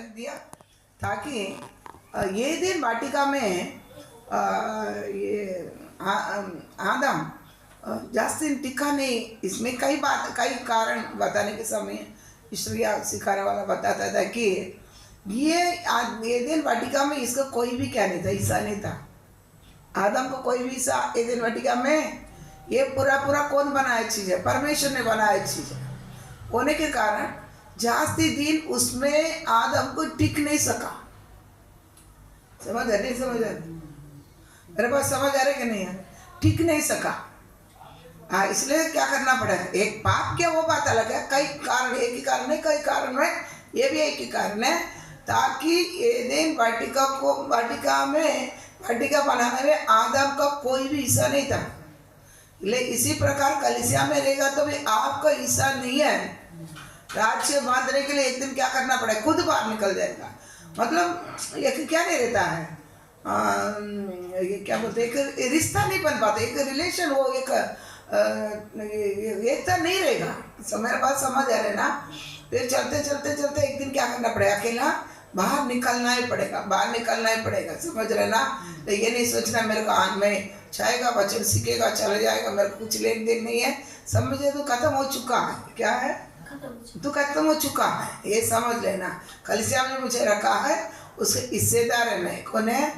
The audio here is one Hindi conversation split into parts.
रख दिया ताकि ये दिन वाटिका में ये आदम जास्ती टिका नहीं। इसमें कई कारण बताने के समय ईश्वरीय सिखाने वाला बताता था कि ये दिन वाटिका में इसका कोई भी क्या नहीं था, हिस्सा नहीं था। आदम को कोई भी हिस्सा एदेन वाटिका में, ये पूरा कौन बनाया चीज़ है? परमेश्वर ने बनाया चीज़ है। होने के कारण जास्ती दिन उसमें आदम को टिक नहीं सका। समझ आ नहीं? समझ आ मेरे पास समझ आ रहा है कि नहीं है? टिक नहीं सका। इसलिए क्या करना पड़ा है? एक पाप क्या वो बात अलग है, कई कारण, एक ही कारण है, कई कारण है, ये भी एक ही कारण है, ताकि एदेन वाटिका बनाने में आदम का कोई भी हिस्सा नहीं था। इसी प्रकार कलीसिया में रहेगा तो भी आपका हिस्सा नहीं है। राज्य बांधने के लिए एक दिन क्या करना पड़ेगा? खुद बाहर निकल जाएगा। मतलब एक क्या नहीं रहता है, ये क्या बोलते, एक रिश्ता नहीं बन पाता, एक रिलेशन हो, एकता नहीं रहेगा। मेरे बात समझ आ रहे ना? फिर चलते एक दिन क्या करना पड़ेगा? अकेला बाहर निकलना ही पड़ेगा। समझ रहे ना? तो ये नहीं सोचना मेरे को आन में छाएगा, वचन सीखेगा, चला जाएगा, मेरे को कुछ लेन देन नहीं है। समझे तो खत्म हो चुका है। क्या है? तो खत्म हो चुका है, ये समझ लेना। कलीसिया में मुझे रखा है, उसके हिस्सेदार है मैं। कौन है?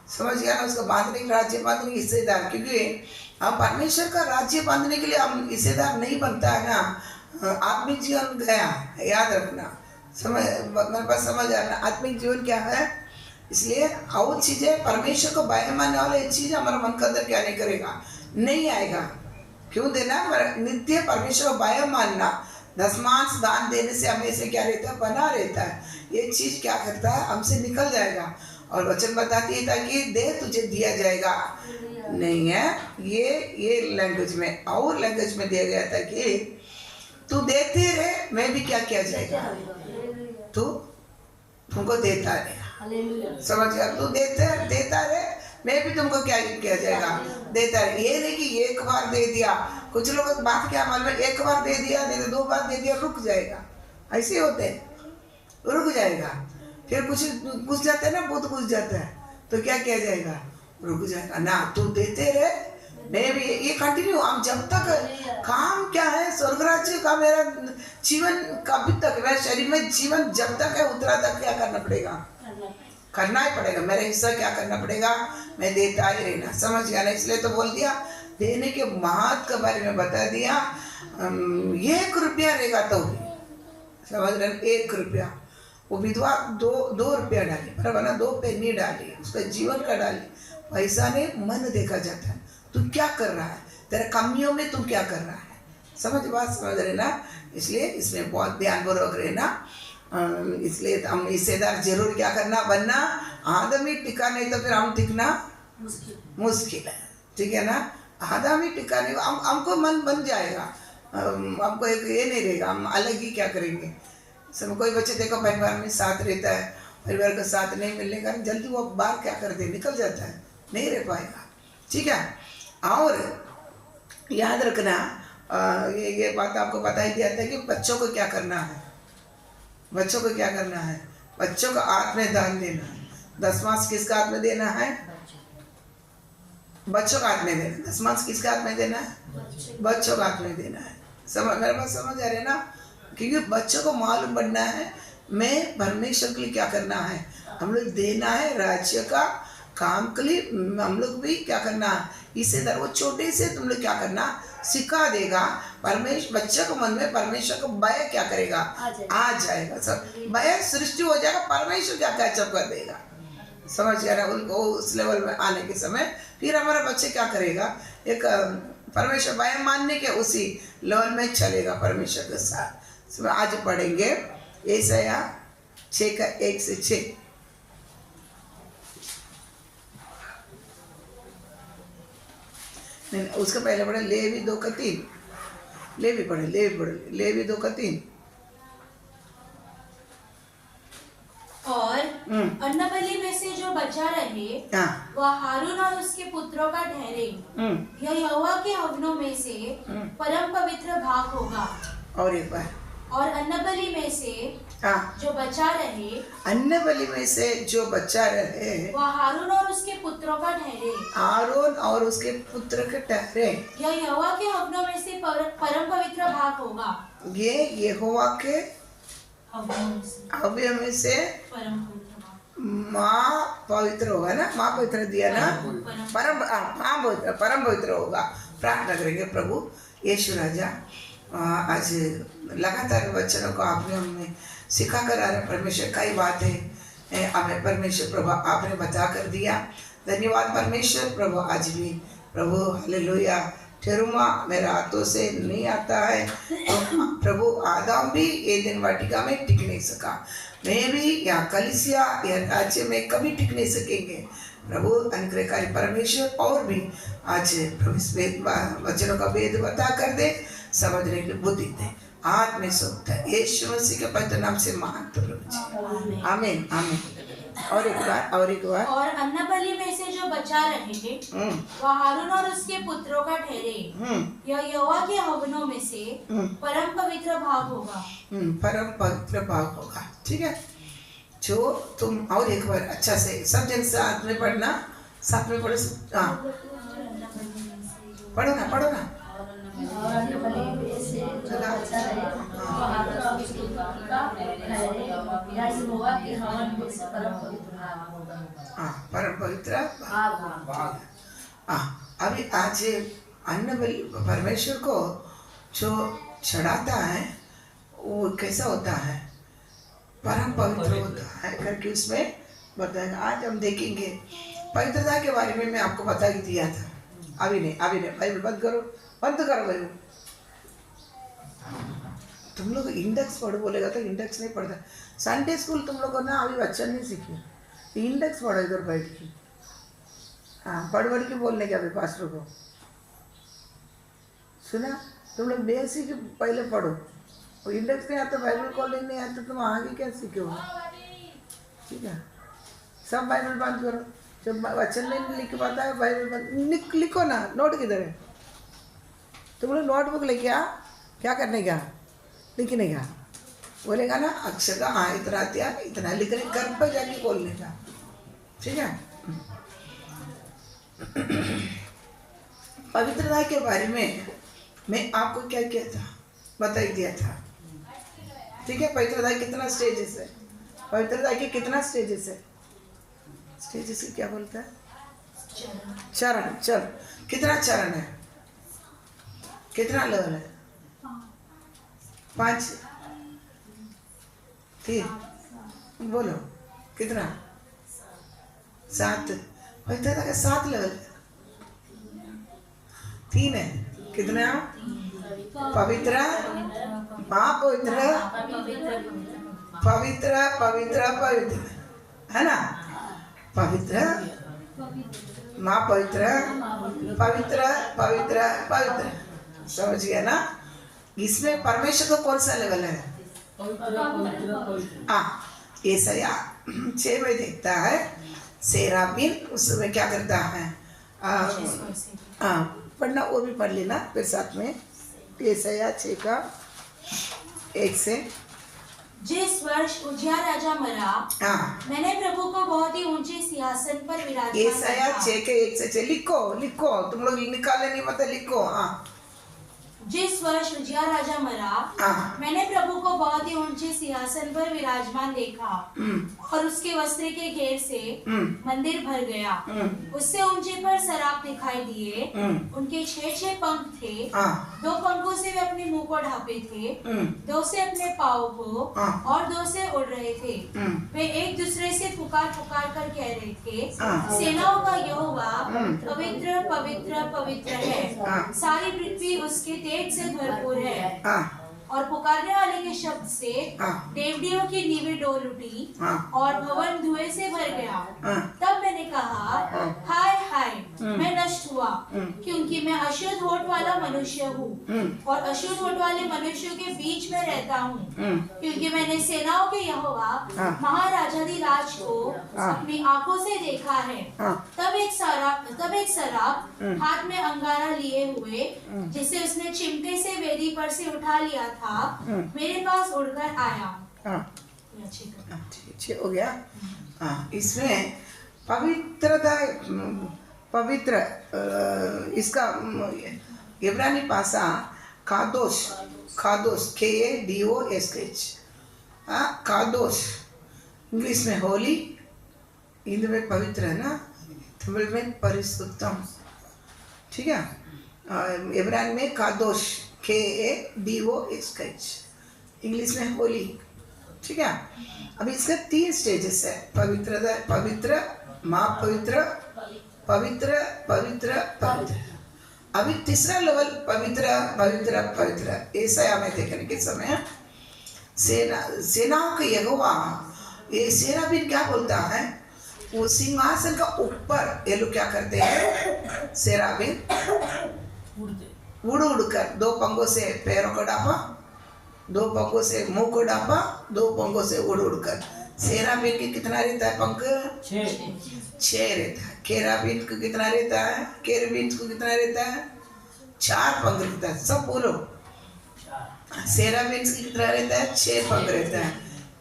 समझ गया ना? उसको बांधने के, राज्य बांधने के हिस्सेदार। क्योंकि हम परमेश्वर का राज्य बांधने के लिए हम हिस्सेदार नहीं बनता है ना। आत्मिक जीवन गया, याद रखना। मेरे पास समझ आ रहा है आत्मिक जीवन क्या है? इसलिए और चीज़ें परमेश्वर को बाय मानने वाले चीज़ हमारा मन के अंदर क्या नहीं करेगा, नहीं आएगा। क्यों देना? नित्य परमेश्वर को बाय मानना, दशमांश दान देने से हमें से क्या रहता है? बना रहता है। ये चीज़ क्या करता है? हमसे निकल जाएगा। और वचन बताती है ताकि दे तुझे दिया जाएगा, नहीं है ये लैंग्वेज में, और लैंग्वेज में दिया गया था कि तू देते रहे, मैं भी क्या किया जाएगा? तुमको देता रहे। समझ गया? तू देता रहे, मैं भी तुमको क्या किया जाएगा? देता रहे। ये नहीं कि एक बार दे दिया। कुछ लोग बात क्या मालूम है, एक बार दे दिया, नहीं तो दो बार दे दिया, रुक जाएगा। ऐसे होते हैं, रुक जाएगा। फिर कुछ घुस जाता है ना, बहुत घुस जाता है, तो क्या किया जाएगा? रुक जाएगा ना। तू देते रहे, मैं भी ये कंटिन्यू। हम जब तक काम क्या है, स्वर्ग राज्य का मेरा जीवन कभी तक, मेरे शरीर में जीवन जब तक है उतना तक क्या करना पड़ेगा? करना ही पड़ेगा। मेरा हिस्सा क्या करना पड़ेगा? मैं देता ही रहना। समझ गया ना? इसलिए तो बोल दिया, देने के महत्व के बारे में बता दिया। 1 रुपया रहेगा तो भी, समझ रहे? 1 रुपया। वो विधवा 2 रुपया डाली, बराबर ना? 2 पेनी डाली, उसका जीवन का डाली। पैसा नहीं, मन देखा जाता है। तू क्या कर रहा है? तेरे कमियों में तू क्या कर रहा है? बात समझ रहे ना? इसलिए इसमें बहुत ध्यानपूर्वक रहना। इसलिए हम हिस्सेदार जरूर क्या करना? बनना। आदम ही टिका नहीं तो फिर हम टिकना मुश्किल है। ठीक है ना? आदम ही टिका नहीं, हमको मन बन जाएगा, हमको एक ये नहीं रहेगा, हम अलग ही क्या करेंगे। सब कोई बच्चे देखो परिवार में साथ रहता है, परिवार का साथ नहीं मिलने का जल्दी वो बाहर क्या कर दे, निकल जाता है, नहीं रह पाएगा। ठीक है? और याद रखना, ये बात आपको बता ही दिया था कि बच्चों को क्या करना है। बच्चों को क्या करना है? बच्चों को आत्म दान देना है। दशमांश किसका हाथ में देना है? बच्चों का हाथ में देना। दशमांश किसका हाथ में देना है? बच्चों का हाथ में देना है। मेरे पास समझ आ रहे ना? क्योंकि बच्चों को मालूम बनना है मैं परमेश्वर के लिए क्या करना है, हम लोग देना है राज्य का काम के लिए। हम लोग भी क्या करना है, इससे वो छोटे से तुम लोग क्या करना सिखा देगा। परमेश्वर बच्चे को मन में परमेश्वर को भय क्या करेगा? आ जाएगा। सब भय सृष्टि हो जाएगा, परमेश्वर क्या कैचअप कर देगा। समझ गया ना? उनको उस लेवल में आने के समय फिर हमारा बच्चे क्या करेगा? एक परमेश्वर भय मानने के उसी लेवल में चलेगा परमेश्वर के साथ। आज पढ़ेंगे यशायाह 6 का 1 से 6। नहीं, उसका पहले पढ़े लेवी 2 का 3। लेवी पढ़े लेवी 2 का 3। और अन्नबलि में से जो बचा रहे वह हारून और उसके पुत्रों का ठहरे। यह यहोवा के हवनों में से परम पवित्र भाग होगा। और एक बार, और अन्नबलि में से हाँ। जो बचा रहे, अन्न बलि में से जो बचा रहे, वह हारून और उसके पुत्रों का ठहरे। आरोन और उसके पुत्र के ठहरे। यह यहोवा के हवनों में से परम पवित्र भाग होगा। ये यहोवा के हव्य में से परम पवित्र भाग। माँ पवित्र होगा ना, माँ पवित्र दिया ना, परम पवित्र होगा। प्रार्थना करेंगे। प्रभु यीशु राजा, आज लगातार वचनों को आपने हमें सिखा कर आ रहे। परमेश्वर कई बातें हमें परमेश्वर प्रभु आपने बता कर दिया। धन्यवाद परमेश्वर प्रभु। आज भी प्रभु हालेलुया, ठहरूमा मेरा हाथों से नहीं आता है, तो प्रभु आदम भी एदेन वाटिका में टिक नहीं सका, मैं भी या कलीसिया या राज्य में कभी टिक नहीं सकेंगे। प्रभु अनुग्रहकारी परमेश्वर और भी आज प्रभु इस वचनों का भेद बता कर दे, समझने की बुद्धि दे। आज में सोता है यीशु मसीह के पवित्र नाम से महान प्रभु जी, आमीन आमीन। और एक बार और अन्न बलि में से जो बचा रहे, वह हारून और उसके पुत्रों का ठहरे। यह यहोवा के हवनों में से परम पवित्र भाग होगा। परम पवित्र भाग होगा। ठीक है, जो तुम और एक बार अच्छा से सब जन साथ में पढ़ना, साथ में पढ़ो। हाँ पढ़ो ना। परम पवित्र भाग। अभी आज अन्न बलि परमेश्वर को जो चढ़ाता है वो कैसा होता है, परम पवित्र होता है करके उसमें बताएगा। आज हम देखेंगे पवित्रता के बारे में। मैं आपको बता ही दिया था। अभी नहीं बाइबल बंद करो बाइबल। तुम लोग इंडेक्स पढ़ो बोलेगा तो इंडेक्स नहीं पढ़ता। संडे स्कूल तुम लोगों ने अभी वचन नहीं सीखी, इंडेक्स पढ़ो इधर बैठ के। हाँ पढ़ के बोलने के अभी पास्टर को सुना। तुम लोग बेसिक पहले पढ़ो, इंडेक्स नहीं आता, बाइबल कॉलेज नहीं आता, तुम आगे क्या सीखोगे। ठीक है, सब बाइबल बंद करो। जब वचन नहीं लिख पाता है बाइबल बंद लिखो ना। नोट किधर है? तुम लोग नोटबुक लेके आ, क्या करने का, लिखने का। बोलेगा ना अक्षर का, हाँ इतना लिखने घर पर जाके बोलने का। ठीक है, पवित्रता के बारे में मैं आपको क्या किया था, बता ही दिया था। ठीक है, पवित्रता कितना स्टेजेस है, पवित्रता के कितना स्टेजेस है। स्टेजेस क्या बोलता है? चरण। चल कितना चरण है, कितना लेवल है? 5 3 बोलो कितना? 7। पवित्रता का 7 लेवल है। 3 है। कितना? पवित्र, महापवित्र, पवित्र पवित्र पवित्र है ना। पवित्र, महापवित्र, पवित्र पवित्र पवित्र। समझ गया ना। इसमें परमेश्वर का कौन सा लेवल है? येसाया 6 में देखता है सेराफिन उसमें क्या करता है। पढ़ना, वो भी पढ़ लेना फिर साथ में। येसाया 6 का 1 से। जिस वर्ष उजिया राजा मरा, मैंने प्रभु को बहुत ही ऊंचे सिंहासन पर विराजमान देखा। येसाया 6 के 1 से। लिखो तुम लोग निकाले नहीं, मतलब लिखो। जिस वर्ष उजिया राजा मरा, मैंने प्रभु को बहुत ही ऊंचे सिंहासन पर विराजमान देखा और उसके वस्त्र के घेर से मंदिर भर गया। उससे ऊंचे पर सराप दिखाई दिए, उनके 6 पंख थे। 2 पंखों से वे अपने मुंह को ढांपे थे, 2 से अपने पाँव को और 2 से उड़ रहे थे। वे एक दूसरे से पुकार कर कह रहे थे, सेनाओं का यहोवा पवित्र पवित्र पवित्र है, सारी पृथ्वी उसके तेज से भरपूर है। और पुकारने वाले के शब्द से देवड़ियों की नींवें डोल उठी और भवन धुएं से भर गया। तब मैंने कहा, हाय हाय, मैं नष्ट हुआ, क्योंकि मैं अशुद्ध होठ वाला मनुष्य हूँ और अशुद्ध होठ वाले मनुष्यों के बीच में रहता हूँ, क्योंकि मैंने सेनाओं के यहोवा महाराजाधिराज को अपनी आंखों से देखा है। तब एक सराप हाथ में अंगारा लिए हुए, जिसे उसने चिमटे से वेदी पर से उठा लिया था, मेरे पास उड़कर आया। अच्छे हो गया। हाँ, इसमें पवित्रता, पवित्र इसका इब्रानी भाषा कादोश, कादोश KADOSH, हाँ कादोश, इंग्लिश में होली, हिंदी में पवित्र है ना, तमिल में परिशुद्धम, ठीक है। इब्रानी में कादोश KADOSH, इंग्लिश में होली, ठीक है। अब इसका 3 स्टेजेस है, पवित्रता, पवित्र, माँ पवित्र, पवित्र पवित्र पवित्र। अभी तीसरा लेवल पवित्र पवित्र पवित्र। यशायाह में देखने के समय सेनाओं के यहोवा, ये सेराबीन क्या बोलता है, वो सिंहासन का ऊपर ये लोग क्या करते हैं, सेराबीन उड़ उड़ कर 2 पंखों से पैरों को डापा, 2 पंखों से मुंह को डापा, 2 पंखों से उड़ उड़ कर। सेराबीन के कितना रहता है पंख, 6 रहता है। केराबीन को कितना रहता है, केरबीन को कितना रहता है, 4 पंख रहता है। सब बोलो, सेराबीन को कितना रहता है, 6 पंख रहता है।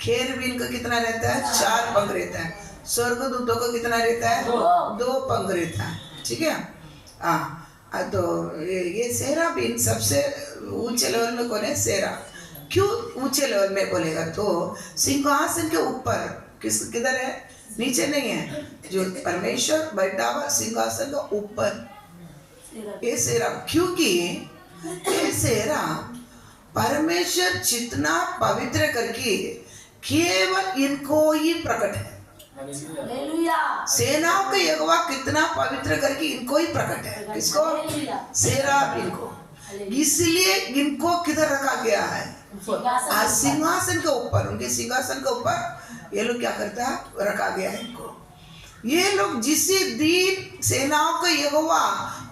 केरबीन को कितना रहता है, 4 पंख रहता है। स्वर्गदूतों को कितना रहता है, 2 पंख रहता है, ठीक है। हाँ, तो ये सेराबीन सबसे ऊंचे लेवल में कौन है, सेरा। क्यों ऊंचे लेवल में बोलेगा, तो सिंहासन के ऊपर किधर है, नीचे नहीं है, जो परमेश्वर बैठा हुआ सिंहासन का ऊपर, ये सेरा। क्योंकि ये सेरा परमेश्वर जितना पवित्र करके केवल इनको ही प्रकट है। सेनाओं के यहोवा कितना पवित्र करके इनको ही प्रकट है। किसको, सेराबीन को। इसलिए इनको किधर रखा गया है, सिंहासन के ऊपर। उनके सिंहासन के ऊपर ये लोग क्या करता है, रखा गया है इनको। ये लोग जिस दिन सेनाओं के यहोवा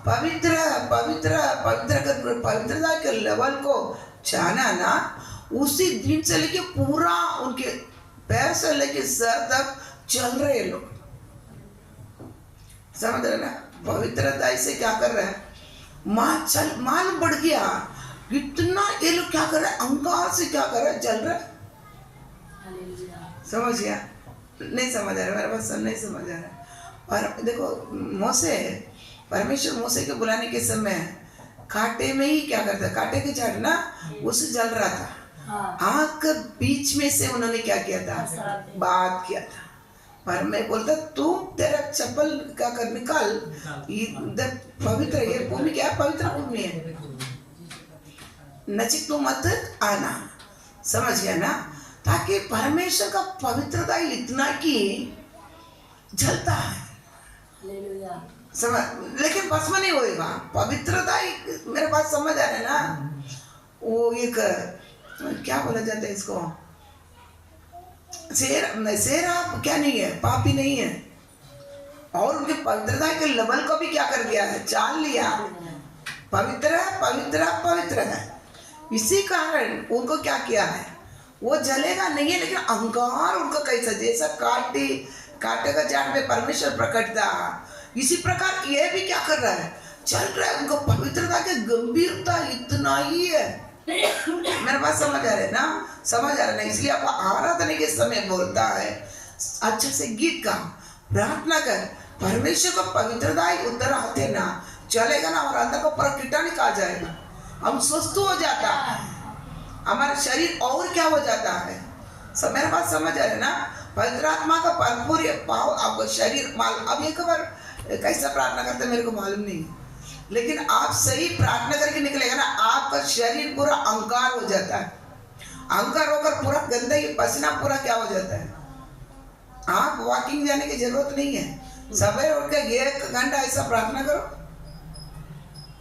पवित्र पवित्र पवित्र कर पवित्रता के लेवल को जाना ना, उसी दिन से लेके पूरा उनके पैर से लेके सर तक चल रहे लोग, समझ रहे ना। पवित्रता से क्या कर रहे हैं, मान बढ़ गया इतना। ये लोग क्या कर रहे हैं, अहंकार से क्या कर रहे हैं, चल रहे। समझ गया, नहीं समझ आ रहा, मेरे पास नहीं समझ आ रहा। और देखो मोसे, परमेश्वर मोसे के बुलाने के समय कांटे में ही क्या करता, कांटे के झाड़ ना उससे जल रहा था। आँख के बीच में से उन्होंने क्या किया था, बात किया था। पर मैं बोलता तू तेरा चप्पल क्या कर निकाल, इधर पवित्र, ये भूमि क्या है, पवित्र भूमि है, नजीक तो मत आना। समझ गया ना, ताकि परमेश्वर का पवित्रता इतना कि जलता है, समझ। लेकिन भस्म नहीं होएगा, पवित्रता ही मेरे पास समझ आ रहा है ना। वो एक क्या बोला जाता है इसको, सेरा क्या नहीं है, पापी नहीं है, और उनके पवित्रता के लेवल को भी क्या कर दिया है, चाल लिया। पवित्र पवित्र पवित्र है, इसी कारण उनको क्या किया है, वो जलेगा नहीं है। लेकिन अहंकार उनको कैसा, जैसा कांटे का झाड़ में परमेश्वर प्रकट था, इसी प्रकार ये भी क्या कर रहा है, चल रहा है। उनको पवित्रता की गंभीरता इतना ही है। मेरे पास समझ आ रहा है ना, समझ आ रहा है ना। इसलिए आप आराधना के समय बोलता है, अच्छा से गीत गा, प्रार्थना कर, परमेश्वर को पवित्रता ही उतर आते ना चलेगा ना, और अंदर को पूरा कीटाणु आ जाएगा, हम स्वस्थ हो जाता है, हमारा शरीर और क्या हो जाता है। सब मेरे पास समझ आ रहा है ना। पवित्र आत्मा का भरपूर पाओ आपको शरीर माल। अब एक बार कैसा प्रार्थना करते मेरे को मालूम नहीं है, लेकिन आप सही प्रार्थना करके निकलेगा ना, आपका शरीर पूरा अहंकार हो जाता है। अहंकार होकर पूरा गंदा ही पसीना पूरा क्या हो जाता है। आप वॉकिंग जाने की जरूरत नहीं है, सवेरे उठ के 1 घंटा ऐसा प्रार्थना करो,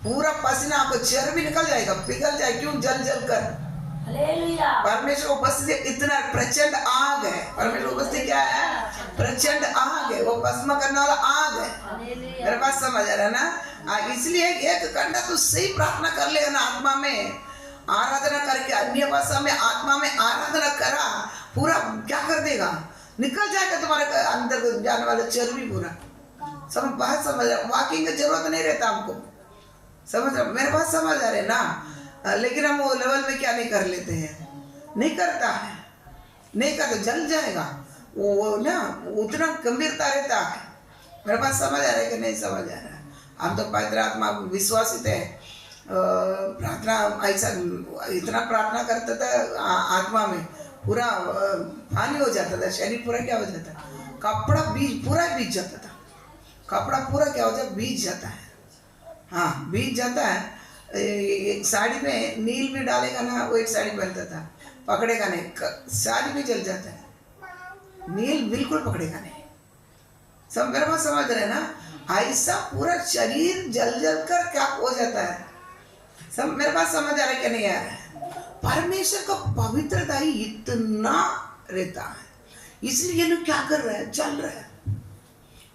पूरा पसीना आपको चेहरे भी निकल जाएगा, पिघल जाए। क्यों, जल जल कर। परमेश्वर उपस्थिति इतना प्रचंड आग है। परमेश्वर उपस्थिति क्या है, प्रचंड आग है, वो भस्म करने वाला आग है। मेरे पास समझ आ रहा है ना। इसलिए 1 घंटा तो सही प्रार्थना कर लेगा ना, आत्मा में आराधना करके, अन्य भाषा में आत्मा में आराधना करा, पूरा क्या कर देगा, निकल जाएगा तुम्हारे अंदर जाने वाला चर्बी पूरा। सब बात समझ, वॉकिंग की जरूरत नहीं रहता हमको, समझ रहे, मेरे पास समझ आ रहे ना। लेकिन हम वो लेवल में क्या नहीं कर लेते हैं, नहीं करता है। नहीं का तो जल जाएगा। वो ना उतना गंभीरता रहता है। मेरे पास समझ आ रहा है कि नहीं समझ आ रहा है? हम तो पवित्र आत्मा विश्वासित है। प्रार्थना ऐसा इतना प्रार्थना करता था आत्मा में पूरा पानी हो जाता था, शरीर पूरा क्या हो जाता है, कपड़ा पूरा बीज जाता था। कपड़ा पूरा क्या हो जाता, बीज जाता है। हाँ बीज जाता है। एक साड़ी में नील भी डालेगा ना, वो एक साड़ी पहनता था, पकड़ेगा नहीं, साड़ी भी जल जाता है, नील बिल्कुल पकड़ेगा नहीं। सब मेरे पास समझ रहे ना? ऐसा पूरा शरीर जल जल कर क्या हो जाता है। सब मेरे पास समझ आ रहा है कि नहीं आ रहा है? परमेश्वर का पवित्रता ही इतना रहता है, इसलिए ये लोग क्या कर रहे हैं, चल रहे हैं।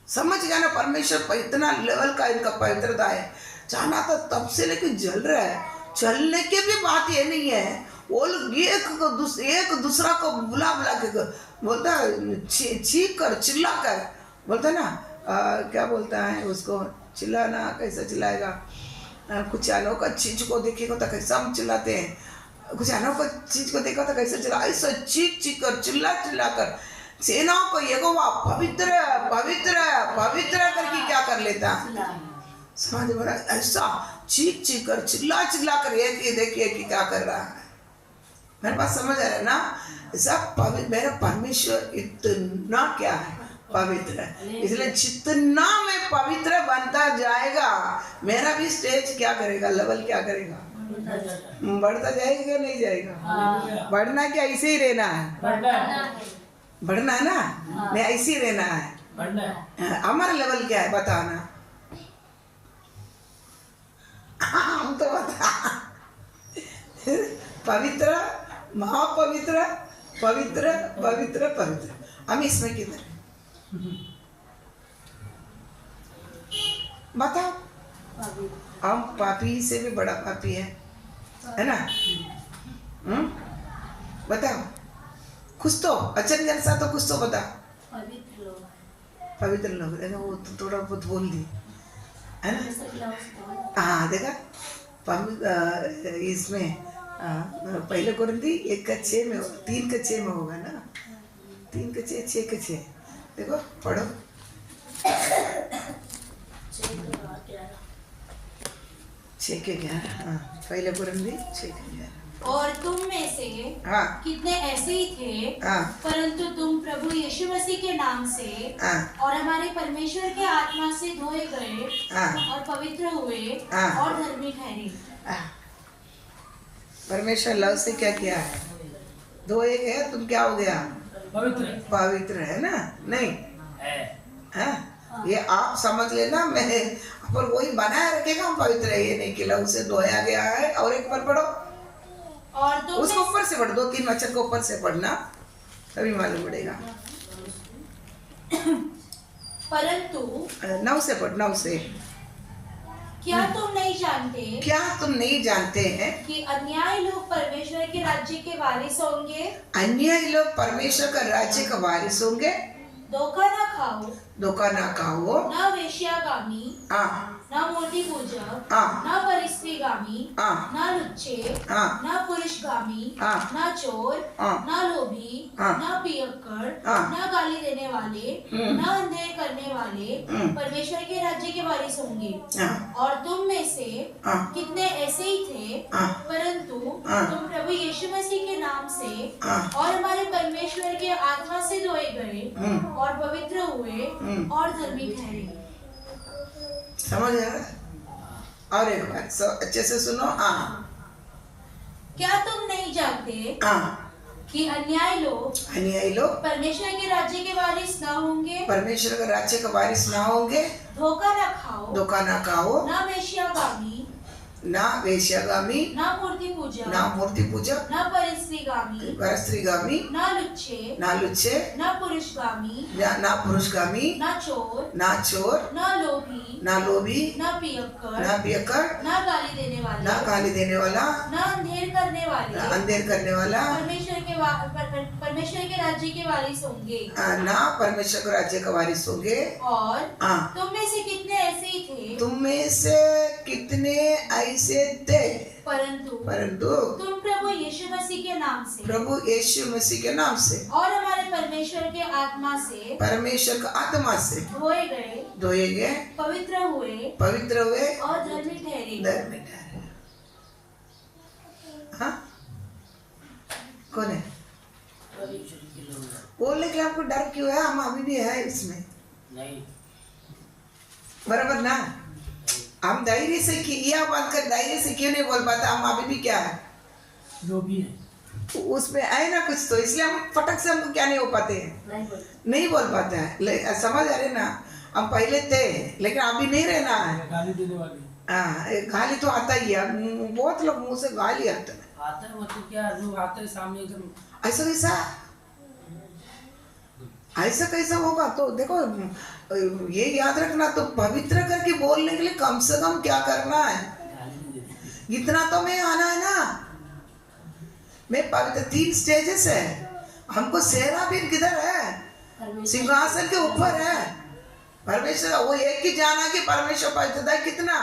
समझ गया ना? परमेश्वर इतना लेवल का इनका पवित्रता है, जाना तो तब से लेकिन जल रहा है। चलने के भी बात ये नहीं है, वो लोग एक दूसरा को बुला के बोलता है, चीख कर चिल्ला कर बोलता है ना, क्या बोलता है उसको, चिल्लाना कैसा चिल्लाएगा, कुछ अनोखा चीज को देखेगा तो कैसा हम चिल्लाते हैं, कुछ अनोखा चीज को देखा तो कैसे चिल्ला, ऐसा चीख कर चिल्ला कर सेनाओं को यहोवा पवित्र पवित्र पवित्र करके क्या कर लेता है। समझ में? ऐसा चीख कर चिल्ला कर एक देखिए कि क्या कर रहा है। मेरे पास समझ आ रहा है ना? सब पवित्र, मेरा परमेश्वर इतना क्या है, पवित्र है। इसलिए जितना मैं पवित्र बनता जाएगा, मेरा भी स्टेज क्या करेगा, लेवल क्या करेगा, बढ़ता जाएगा नहीं जाएगा? बढ़ना क्या, ऐसे ही रहना है, बढ़ना ना, नहीं ऐसे ही रहना है। हमारा लेवल क्या है बताना, हम तो बता, पवित्र महापवित्र पवित्र पवित्र पवित्र, हम इसमें किधर बताओ? हम पापी से भी बड़ा पापी है ना? बताओ कुछ तो अच्छा जैसा तो कुछ तो बता। पवित्र लोग देखा, वो तो थोड़ा बहुत बोल दी है ना? हाँ देखा इसमें पहले कुरिन्थी 1:6 में 3:6 में होगा ना, 3:6 6:6 देखो पढ़ो। 6:11 हाँ, पहले कुरिन्थी 6:11। और तुम में से कितने ऐसे ही थे, परंतु तुम प्रभु यीशु मसीह के नाम से और हमारे परमेश्वर के आत्मा से धोए गए और पवित्र हुए और धर्मी ठहरे। परमेश्वर लव से क्या किया है, धोए गए, तुम क्या हो गया, पवित्र है ना? नहीं है, ये आप समझ लेना। मैं पर वही बनाए रखेगा हम पवित्र है, ये नहीं कि लव से धोया गया है। और एक बार पढ़ो, और तुम उसको ऊपर से पढ़, 2-3 अक्षर को ऊपर से पढ़ना तभी मालूम पड़ेगा। परंतु 9 से पढ़, 9 से। क्या तुम नहीं जानते हैं कि अन्यायी लोग परमेश्वर के राज्य के वारिस होंगे? अन्यायी लोग परमेश्वर का राज्य का वारिस होंगे। धोखा ना खाओ, ना वेश्यागामी, ना मूर्ति पूजक, ना परस्त्रीगामी, ना लुच्चे, ना पुरुषगामी, ना चोर, ना लोभी, ना पियक्कड़, ना गाली देने वाले, ना अंधेर करने वाले परमेश्वर के राज्य के वारिस होंगे। और तुम में से कितने ऐसे ही थे, परंतु तुम प्रभु यीशु मसीह के नाम से और हमारे परमेश्वर के आत्मा से धोए गए और पवित्र हुए और धर्मी ठहरे। समझ आ रहा है? और एक बार अच्छे से सुनो। क्या तुम नहीं जानते कि अन्यायी लोग परमेश्वर के राज्य के वारिस ना होंगे? परमेश्वर के राज्य के वारिस ना होंगे। धोखा ना खाओ, ना वेश्यागामी, ना मूर्ति पूजक, ना परस्त्रीगामी, ना लुच्चे, ना पुरुषगामी, ना चोर, ना लोभी, ना पियक्कड़, ना गाली देने वाला, ना अंधेर करने वाला परमेश्वर के राज्य के वारिस होंगे। ना परमेश्वर के राज्य का वारिस होंगे। और तुम में से कितने ऐसे ही थे, तुम में से कितने ऐसे थे, परंतु तुम प्रभु यीशु मसीह के नाम से और हमारे परमेश्वर के आत्मा से धोए गए, पवित्र हुए और धर्मी ठहरे। हाँ, कौन है बोलने के लिए? आपको डर क्यों है? हम अभी भी है इसमें नहीं, बराबर ना? हम धैर्य से किया बंद कर धैर्य से क्यों नहीं बोल पाता? हम अभी भी क्या है, जो भी है उसमें है ना कुछ, तो इसलिए हम फटक से हमको क्या नहीं हो पाते हैं, नहीं बोल पाते हैं। समझ आ रहे ना? हम पहले थे लेकिन अभी नहीं रहना है। गाली देने वाली, हाँ, गाली तो आता ही है, बहुत लोग मुंह से गाली आता है। मतलब क्या, जो आता है सामने ऐसा कैसा होगा? तो देखो ये याद रखना, तो पवित्र करके बोलने के लिए कम से कम क्या करना है, इतना तो मैं आना है ना। मैं पवित्र 3 स्टेजेस है। हमको सेराफिम किधर है? सिंहासन के ऊपर है। परमेश्वर वो एक ही जाना कि परमेश्वर पवित्रता कितना,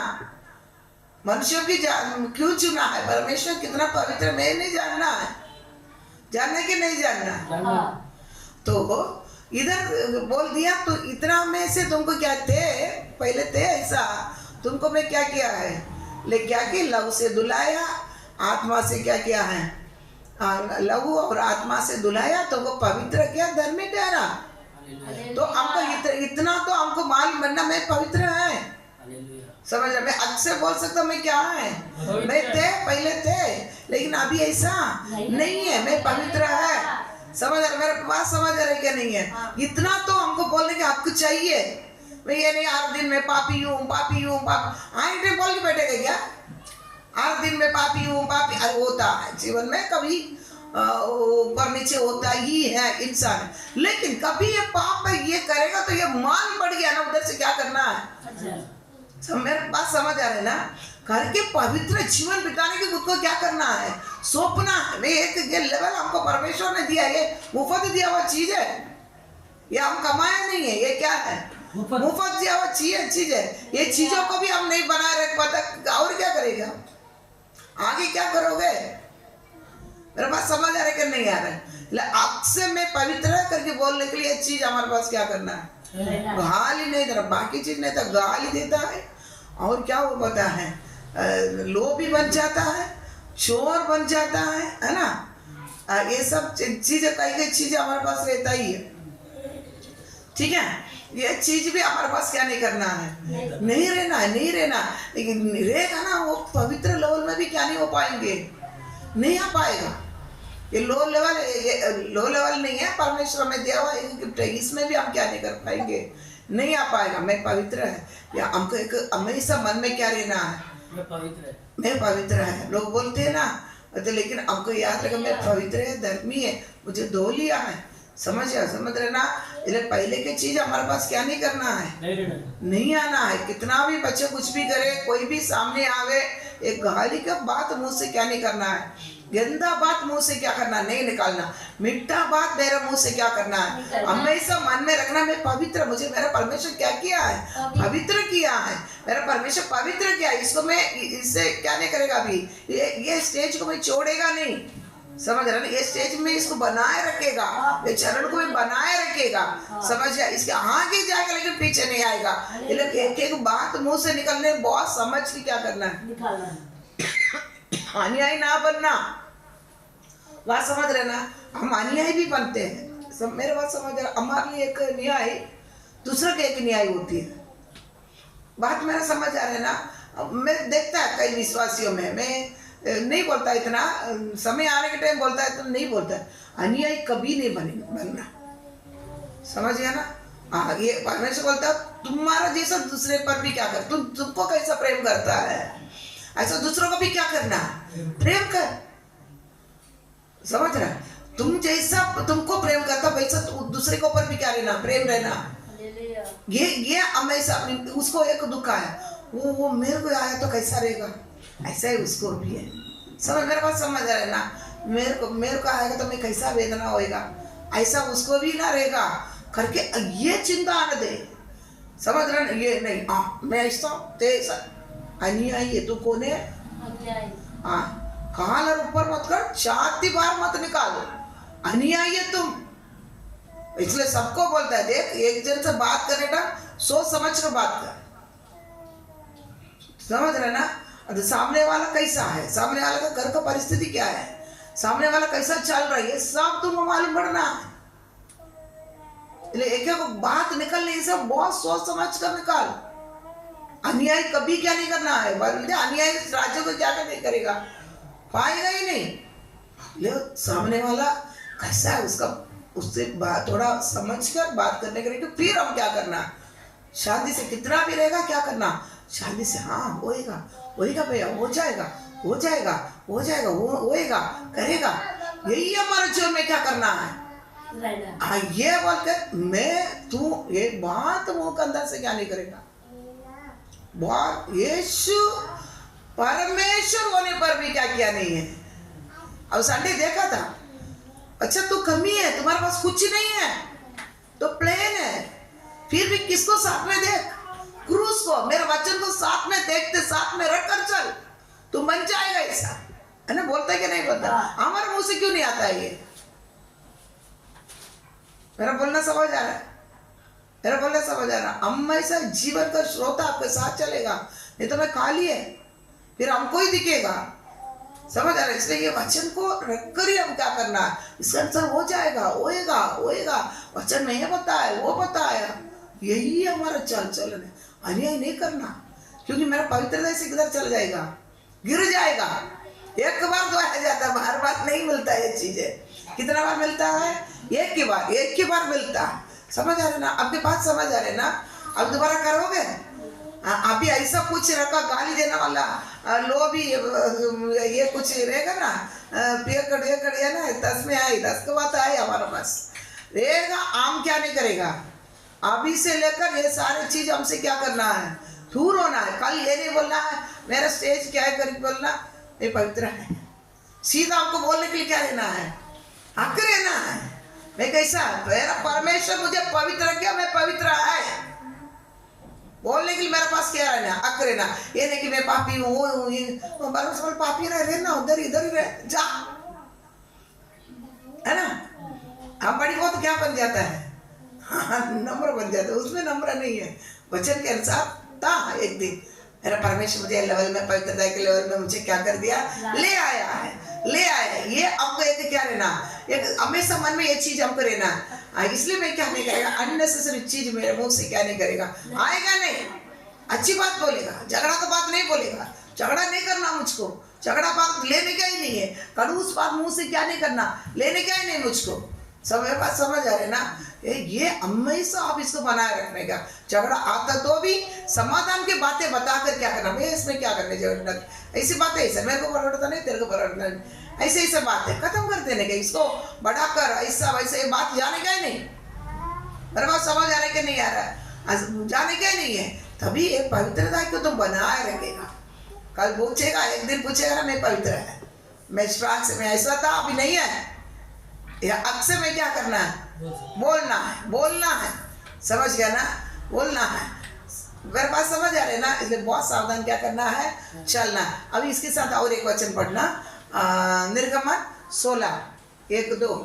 मनुष्यों की क्यों चुना है? परमेश्वर कितना पवित्र मैं नहीं जानना है, जानना कि नहीं जानना? तो इधर बोल दिया, तो इतना में से तुमको क्या थे, पहले थे ऐसा, तुमको मैं क्या किया है, ले क्या कि लहू से धुलाया, आत्मा से क्या किया है, लहू और आत्मा से धुलाया, तुमको पवित्र किया, धर्मी ठहरा। तो हमको इतना तो हमको मालूम बनना मैं पवित्र है। समझ रहे? मैं अच्छे बोल सकता मैं क्या है, मैं थे पहले थे, लेकिन अभी ऐसा नहीं है, मैं पवित्र है। समझ रहे? मेरे पास समझ रहे क्या नहीं है? इतना तो हमको बोलने के आपको चाहिए। मैं ये नहीं 8 दिन में पापी हूँ आए बोल के बैठेगा क्या? 8 दिन में पापी हूँ अरे होता है जीवन में, कभी ऊपर नीचे होता ही है इंसान, लेकिन कभी ये पाप में ये करेगा तो ये मान पड़ गया ना, उधर से क्या करना है? मेरे पास समझ आ रहे ना? करके पवित्र जीवन बिताने के खुद को क्या करना है, सौंपना है। एक ये लेवल हमको परमेश्वर ने दिया, ये मुफ्त दिया हुआ चीज है, ये हम कमाया नहीं है, ये क्या है? मुफ्त दिया हुआ चीज है। ये चीजों को भी हम नहीं बनाए रख पाता, और क्या करेगा? आगे क्या करोगे? मेरे पास समझ आ रहा है कि नहीं आ रहा है? आपसे मैं पवित्र करके बोलने के लिए चीज हमारे पास क्या करना है, गाली नहीं देना, बाकी चीज नहीं था, गाली देता है और क्या वो पता है, लोभी बन जाता है, शोर बन जाता है ना? ये सब चीजें, कई चीजें हमारे पास रहता ही है। ठीक है, ये चीज भी हमारे पास क्या नहीं करना है, नहीं रहना, लेकिन रहेगा ना वो पवित्र लेवल में भी क्या नहीं हो पाएंगे, नहीं आ पाएगा। ये लो लेवल नहीं है, परमेश्वर में दिया हुआ एक गिफ्ट है, इसमें भी हम क्या नहीं कर पाएंगे, नहीं आ पाएगा। मैं पवित्र है, या हमको एक हमेशा मन में क्या रहना है, मैं पवित्र है। लोग बोलते हैं ना, तो लेकिन हमको याद रखा मैं पवित्र है, धर्मी है, मुझे धो लिया है। समझ रहे ना? इसलिए पहले की चीज हमारे पास क्या नहीं करना है, नहीं आना है। कितना भी बच्चे कुछ भी करे, कोई भी सामने आवे, एक गाली का बात मुंह से क्या नहीं करना है, गंदा बात मुंह से क्या करना, नहीं निकालना। मीठा बात मेरे मुंह से क्या करना है, हमेशा मन में रखना मैं पवित्र, मुझे मेरा परमेश्वर क्या किया है, पवित्र किया है, मेरा परमेश्वर पवित्र किया है। इसको मैं इससे क्या नहीं करेगा, अभी ये स्टेज को मैं छोड़ेगा नहीं। समझ रहे ना? ये स्टेज में इसको बनाए रखेगा, ये चरण को भी बनाए रखेगा। समझ गया? इसके आगे जाएगा लेकिन पीछे नहीं आएगा। एक एक बात मुंह से निकलने बहुत समझ के क्या करना है, अनुयायी ना बनना। बात समझ रहे ना? हम अनुयायी भी बनते हैं, सब मेरे बात समझ रहे? हमारे लिए एक न्याय, दूसरे के एक न्याय होती है। बात मेरा समझ आ रहा है ना? मैं देखता है कई विश्वासियों में, मैं नहीं बोलता इतना, समय आने के टाइम बोलता है तो नहीं बोलता। अनुयायी कभी नहीं बनना, समझ गया ना? हाँ, ये परमेश्वर बोलता है तुम्हारा जैसा दूसरे पर भी क्या कर, तुमको कैसा प्रेम करता है ऐसा दूसरों को भी क्या करना, प्रेम कर। समझ रहा? तुम जैसा तुमको प्रेम करता वैसा दूसरे के ऊपर भी क्या रहना, प्रेम रहना। ये हमेशा उसको एक दुख आया, वो मेरे को आया तो कैसा रहेगा, ऐसा ही उसको भी है। समझ मेरे पास समझ रहे ना? मेरे को आएगा तो मैं कैसा वेदना होएगा, ऐसा उसको भी ना रहेगा करके ये चिंता आने दे। समझ रहे? ये नहीं मैं ऐसा अनुयायी है। तू कौन है? हाँ, काल और ऊपर मत कर, छाती बाहर मत निकालो, अनुयायी है तुम। इसलिए सबको बोलता है, देख एक जन से बात करने का सोच समझ कर बात कर, समझ रहे ना? सामने वाला कैसा है, सामने वाले का घर का परिस्थिति क्या है, सामने वाला कैसा चल रही है, सब तुमको मालूम पड़ना है। एक एक बात निकलने से बहुत सोच समझ कर निकाल। अन्याय कभी क्या नहीं करना है, अन्याय राज्य को क्या नहीं करेगा, पाएगा ही नहीं। ले सामने वाला कैसा है उसका, उससे थोड़ा समझ कर बात करने के लिए, तो फिर हम क्या करना, शादी से कितना भी रहेगा क्या करना, शादी से हाँ होएगा होएगा भैया, हो जाएगा हो जाएगा हो जाएगा, होएगा करेगा, यही हमारे जीवन में क्या करना है। ये बोलकर मैं तू ये बात मुंह के अंदर से क्या नहीं करेगा। बहुत यीशु परमेश्वर होने पर भी क्या किया नहीं है। अब संडे देखा था, अच्छा तू कमी है, तुम्हारे पास कुछ नहीं है तो प्लेन है, फिर भी किसको साथ में देख, क्रूस को, मेरे वचन को साथ में देखते, साथ में रख कर चल, तू बन जाएगा ऐसा, है ना? बोलता है कि नहीं बोलता? हमारे मुंह से क्यों नहीं आता है ये? मेरा बोलना समझ आ रहा है? मेरा बोलना समझ आ रहा है? हम ऐसा जीवन का श्रोता आपके साथ चलेगा, नहीं तो मैं खाली है, फिर हमको ही दिखेगा, समझ आ रहा है? इसलिए ये वचन को रखकर ही हम क्या करना है, इसका आंसर हो जाएगा, होएगा होएगा, वचन में ये बताया वो बताया, यही हमारा चल चलन है। अन्याय नहीं करना, क्योंकि मेरा पवित्रता से किधर चल जाएगा, गिर जाएगा। एक बार तो आ जाता है, बार बार नहीं मिलता है ये चीजें। कितना बार मिलता है? एक ही बार मिलता है। समझ आ रहे ना? आपकी बात समझ आ रहे ना? अब दोबारा करोगे? अभी ऐसा कुछ रखा गाली देने वाला लो भी ये कुछ रहेगा ना, पेकड़ है ना, 10 में आई 10 के बाद आई हमारे पास रहेगा। आम क्या नहीं करेगा, अभी से लेकर ये सारी चीज हमसे क्या करना है, दूर होना है। कल ये नहीं बोलना है मेरा स्टेज क्या है करके बोलना ये पवित्र है, सीधा आपको बोलने के लिए क्या रहना है, हक रहना है। मैं कैसा, मेरा परमेश्वर मुझे पवित्र किया, मैं पवित्र है, बोलने के लिए मेरे पास क्या रहना, हक रहना। ये नहीं कि मैं पापी हूँ, पापी रहना, उधर इधर ही रह जा, है ना? हम बड़ी बहुत क्या बन जाता है, नंबर बन जाता है, उसमें नंबर नहीं है। वचन के अनुसार था एक दिन मेरा परमेश्वर मुझे लेवल में, पवित्रता के लेवल में मुझे क्या कर दिया, ले आया है। ये आपको एक क्या रहना, एक हमेशा मन में ये चीज हमको रहना। इसलिए मैं क्या नहीं करेगा, अननेसेसरी चीज मेरे मुंह से क्या नहीं करेगा, आएगा नहीं। अच्छी बात बोलेगा, झगड़ा का बात नहीं बोलेगा, झगड़ा नहीं करना मुझको, झगड़ा बात लेने का ही नहीं है, खड़ूस बात मुंह से क्या नहीं करना, लेने का ही नहीं मुझको। सब बात समझ आ रहे ना? ये हमेशा आप इसको बनाए रखने का। झगड़ा आता तो भी समाधान की बातें बताकर क्या करना, मैं इसमें क्या करने जरूरत, ऐसी बातें ऐसे मेरे को पलटता नहीं, तेरे को पलटता नहीं, ऐसे बातें खत्म कर देने का, इसको बढ़ाकर ऐसा वैसे ये बात जाने का ही नहीं। मेरे बात समझ आ रहा है कि नहीं आ रहा है? जाने का ही नहीं है। तभी एक पवित्रता को तुम बनाए रखेगा। कल पूछेगा, एक दिन पूछेगा ना, मैं पवित्र है, मैं स्ट्रांग से, मैं ऐसा था, अभी नहीं है, या अक्सर में क्या करना है, बोलना है, समझ गया ना? बोलना है। मेरे पास समझ आ रहे ना? इसलिए बहुत सावधान क्या करना है, चलना। अभी इसके साथ और एक वचन पढ़ना, निर्गमन 16:1-2।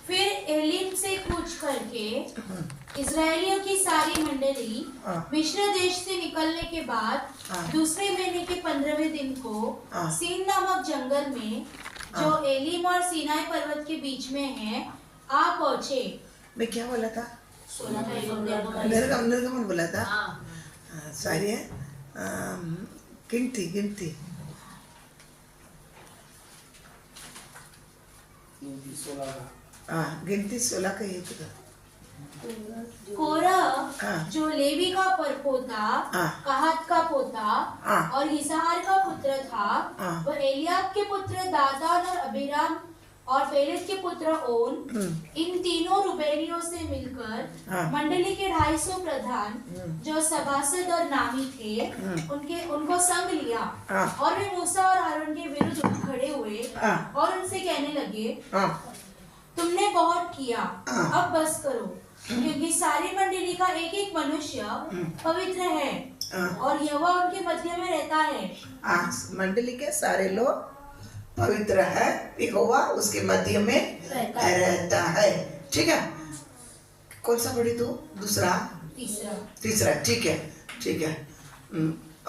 फिर एलिम से कूच करके इजराइलियों की सारी मंडली मिस्र देश से निकलने के बाद दूसरे महीने के 15वें दिन को सीन नामक जंगल में जो एलिम और सीनाई पर्वत के बीच में है आ पहुँचे। मैं क्या बोला था? 16 निर्गमन बोला था। सारी है गिनती गिनती 16 का ये था। कोरह जो लेवी का पोता, कहात का पोता और इसहार का पुत्र था, वह एलियाब के पुत्र दातान और अबीराम और पेलेत के पुत्र ओन, इन तीनों रुबेनियों से मिलकर मंडली के 250 प्रधान जो सभासद और नामी थे, उनको संग लिया और वे मूसा और हारून के विरुद्ध खड़े हुए और उनसे कहने लगे, तुमने बहुत किया, अब बस करो, क्योंकि सारी मंडली का एक एक मनुष्य पवित्र है और यहोवा उनके मध्य में रहता है। मंडली के सारे लोग पवित्र है, यहोवा उसके मध्य में रहता है। ठीक है, कौन सा पढ़ी तू? दूसरा, तीसरा। ठीक है, ठीक है।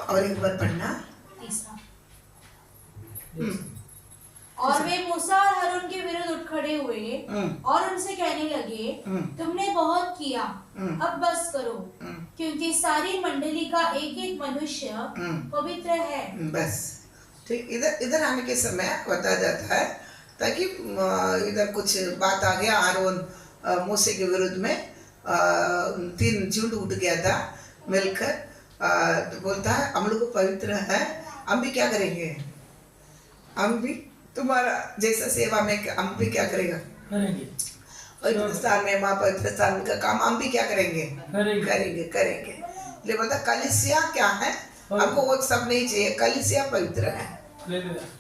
और एक बार पढ़ना। तीसरा। और वे मूसा और हारून के विरुद्ध उठ खड़े हुए और उनसे कहने लगे, तुमने बहुत किया, अब बस करो, क्योंकि सारी मंडली का एक एक मनुष्य पवित्र है। बस ठीक, इधर आने के समय बताया जाता है ताकि इधर कुछ बात आ गया। हारून मूसे के विरुद्ध में 3 झुंड उठ गया था मिलकर, तो बोलता है हम लोग पवित्र है, हम भी क्या करेंगे, हम भी तुम्हारा जैसा सेवा में हम भी क्या करेगा, पवित्र स्थान में, माँ पवित्र स्थान का काम हम भी क्या करेंगे, करेंगे। ले बोलता कलीसिया क्या है, हमको वो सब नहीं चाहिए, कलीसिया पवित्र है।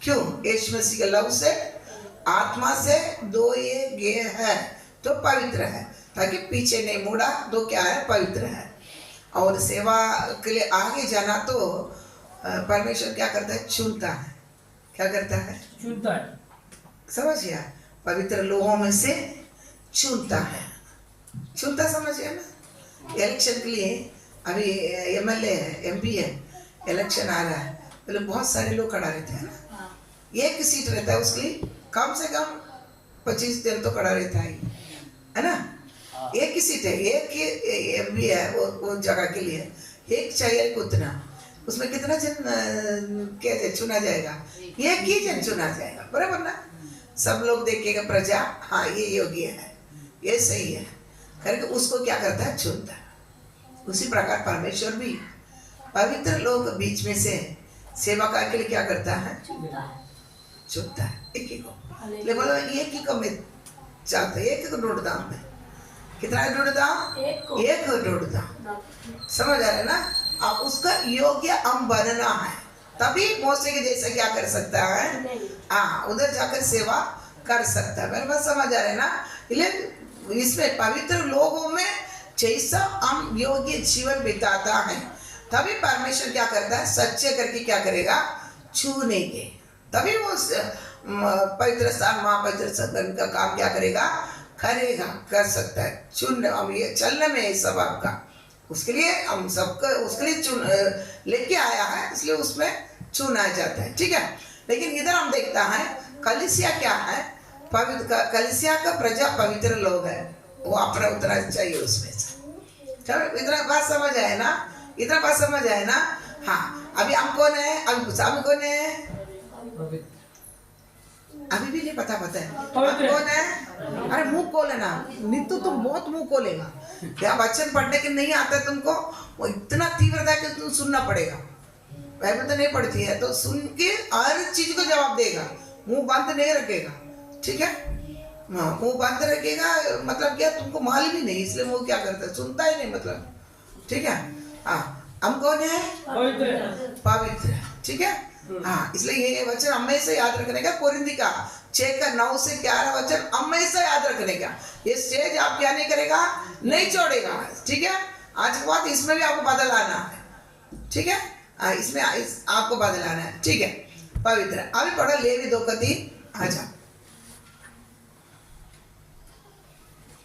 क्यों? यीशु मसीह के लव से, आत्मा से 2 ये है तो पवित्र है, ताकि पीछे नहीं मुड़ा तो क्या है, पवित्र है। और सेवा के लिए आगे जाना तो परमेश्वर क्या करता है, चुनता है। क्या करता है? चुनता है। समझिए, पवित्र लोगों में से चुनता है। चुनता समझिए ना। इलेक्शन के लिए अभी MLA है, MP है, इलेक्शन आ रहा है, पहले बहुत सारे लोग खड़ा रहते हैं ना, एक सीट रहता है उसके लिए कम से कम 25 दिन तो खड़ा रहता है ना। एक ही सीट है, एक ही MP है वो जगह के लिए, एक चाहिए उतना, उसमें कितना जन क्या चुना जाएगा, एक ही जन चुना जाएगा, बराबर ना। सब लोग देखेगा प्रजा, हाँ ये योग्य है, ये सही है करके उसको क्या करता है, चुनता है। उसी प्रकार परमेश्वर भी पवित्र लोग बीच में से सेवा कार्य के लिए क्या करता है, चुनता है। एक ही को ले बोलो, एक ही को मैं चाहता है, एक को ढूंढता हूं मैं। कितना ढूंढता हूं? एक को ढूंढता हूं। समझ आ रहा है ना। अब उसका योग्य हम बनना है, तभी मोसे के जैसा क्या कर सकता है, हाँ उधर जाकर सेवा कर सकता है। मेरे बात समझ आ रहे हैं ना। इसमें पवित्र लोगों में जैसा हम योग्य जीवन बिताता है, तभी परमेश्वर क्या करता है, सच्चे करके क्या करेगा, चुनेंगे, तभी वो पवित्र स्थान, महा पवित्र स्थान का काम क्या करेगा, कर सकता है। चुनने हम ये चलने में ये सब आपका, उसके लिए हम सबको उसके लिए चुन लेके आया है, इसलिए उसमें चुना जाता है। ठीक है, लेकिन इधर हम देखता है कलीसिया क्या है, पवित्र कलीसिया का प्रजा पवित्र लोग है, वो अपना उतना चाहिए उसमें से। चलो इतना बात समझ आए ना, इतना बात समझ आए ना। हाँ, अभी हम कौन है, अभी कौन है, अभी भी नहीं पता है कौन है। अरे मुंह खोले ना, नहीं तो तुम बहुत मुंह खोलेगा। क्या वचन पढ़ने के नहीं आता है तुमको, वो इतना तीव्रता कि तुम सुनना पड़ेगा। बाइबल तो नहीं पढ़ती है तो सुन के हर चीज को जवाब देगा, मुंह बंद नहीं रखेगा। ठीक है, मुंह बंद रखेगा मतलब क्या, तुमको मालूम ही नहीं, इसलिए मुंह क्या करता है, सुनता ही नहीं मतलब। ठीक है, हाँ हम कौन है, पवित्र। ठीक है, हाँ इसलिए ये वचन हमेशा याद रखने का। कोरिंथी का 6:9 से 11 वचन हमेशा याद रखने का। ये स्टेज आप क्या नहीं करेगा, नहीं छोड़ेगा। ठीक है, आज के बाद इसमें भी आपको बदल आना है। ठीक है, इसमें आपको बदल आना है। ठीक है, पवित्र। अभी पढ़ो लेवी 2:3। आजा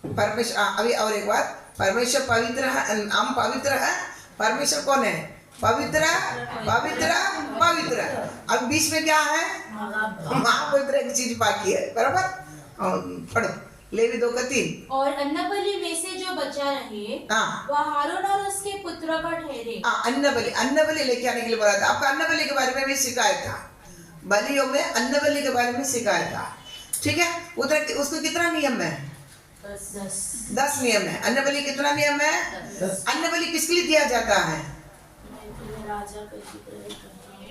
परमेश्वर, अभी और एक बार, परमेश्वर पवित्र है, हम पवित्र है। परमेश्वर कौन है, पवित्र, पवित्र, पवित्र। अब बीच में क्या है, महापवित्र की चीज बाकी है, बराबर। पढ़ो लेवी 2:3। और अन्नबलि में से जो बचा रहे, वह हारून और उसके पुत्रों का ठहरे। अन्नबलि लेके आने के लिए बोला था। आपका अन्नबलि के बारे में भी सिखाया था, बलियों में अन्नबलि के बारे में सिखाया था। ठीक है, उधर उसको कितना नियम है, 10 नियम है। अन्नबलि कितना नियम है, अन्नबलि किसके लिए दिया जाता है,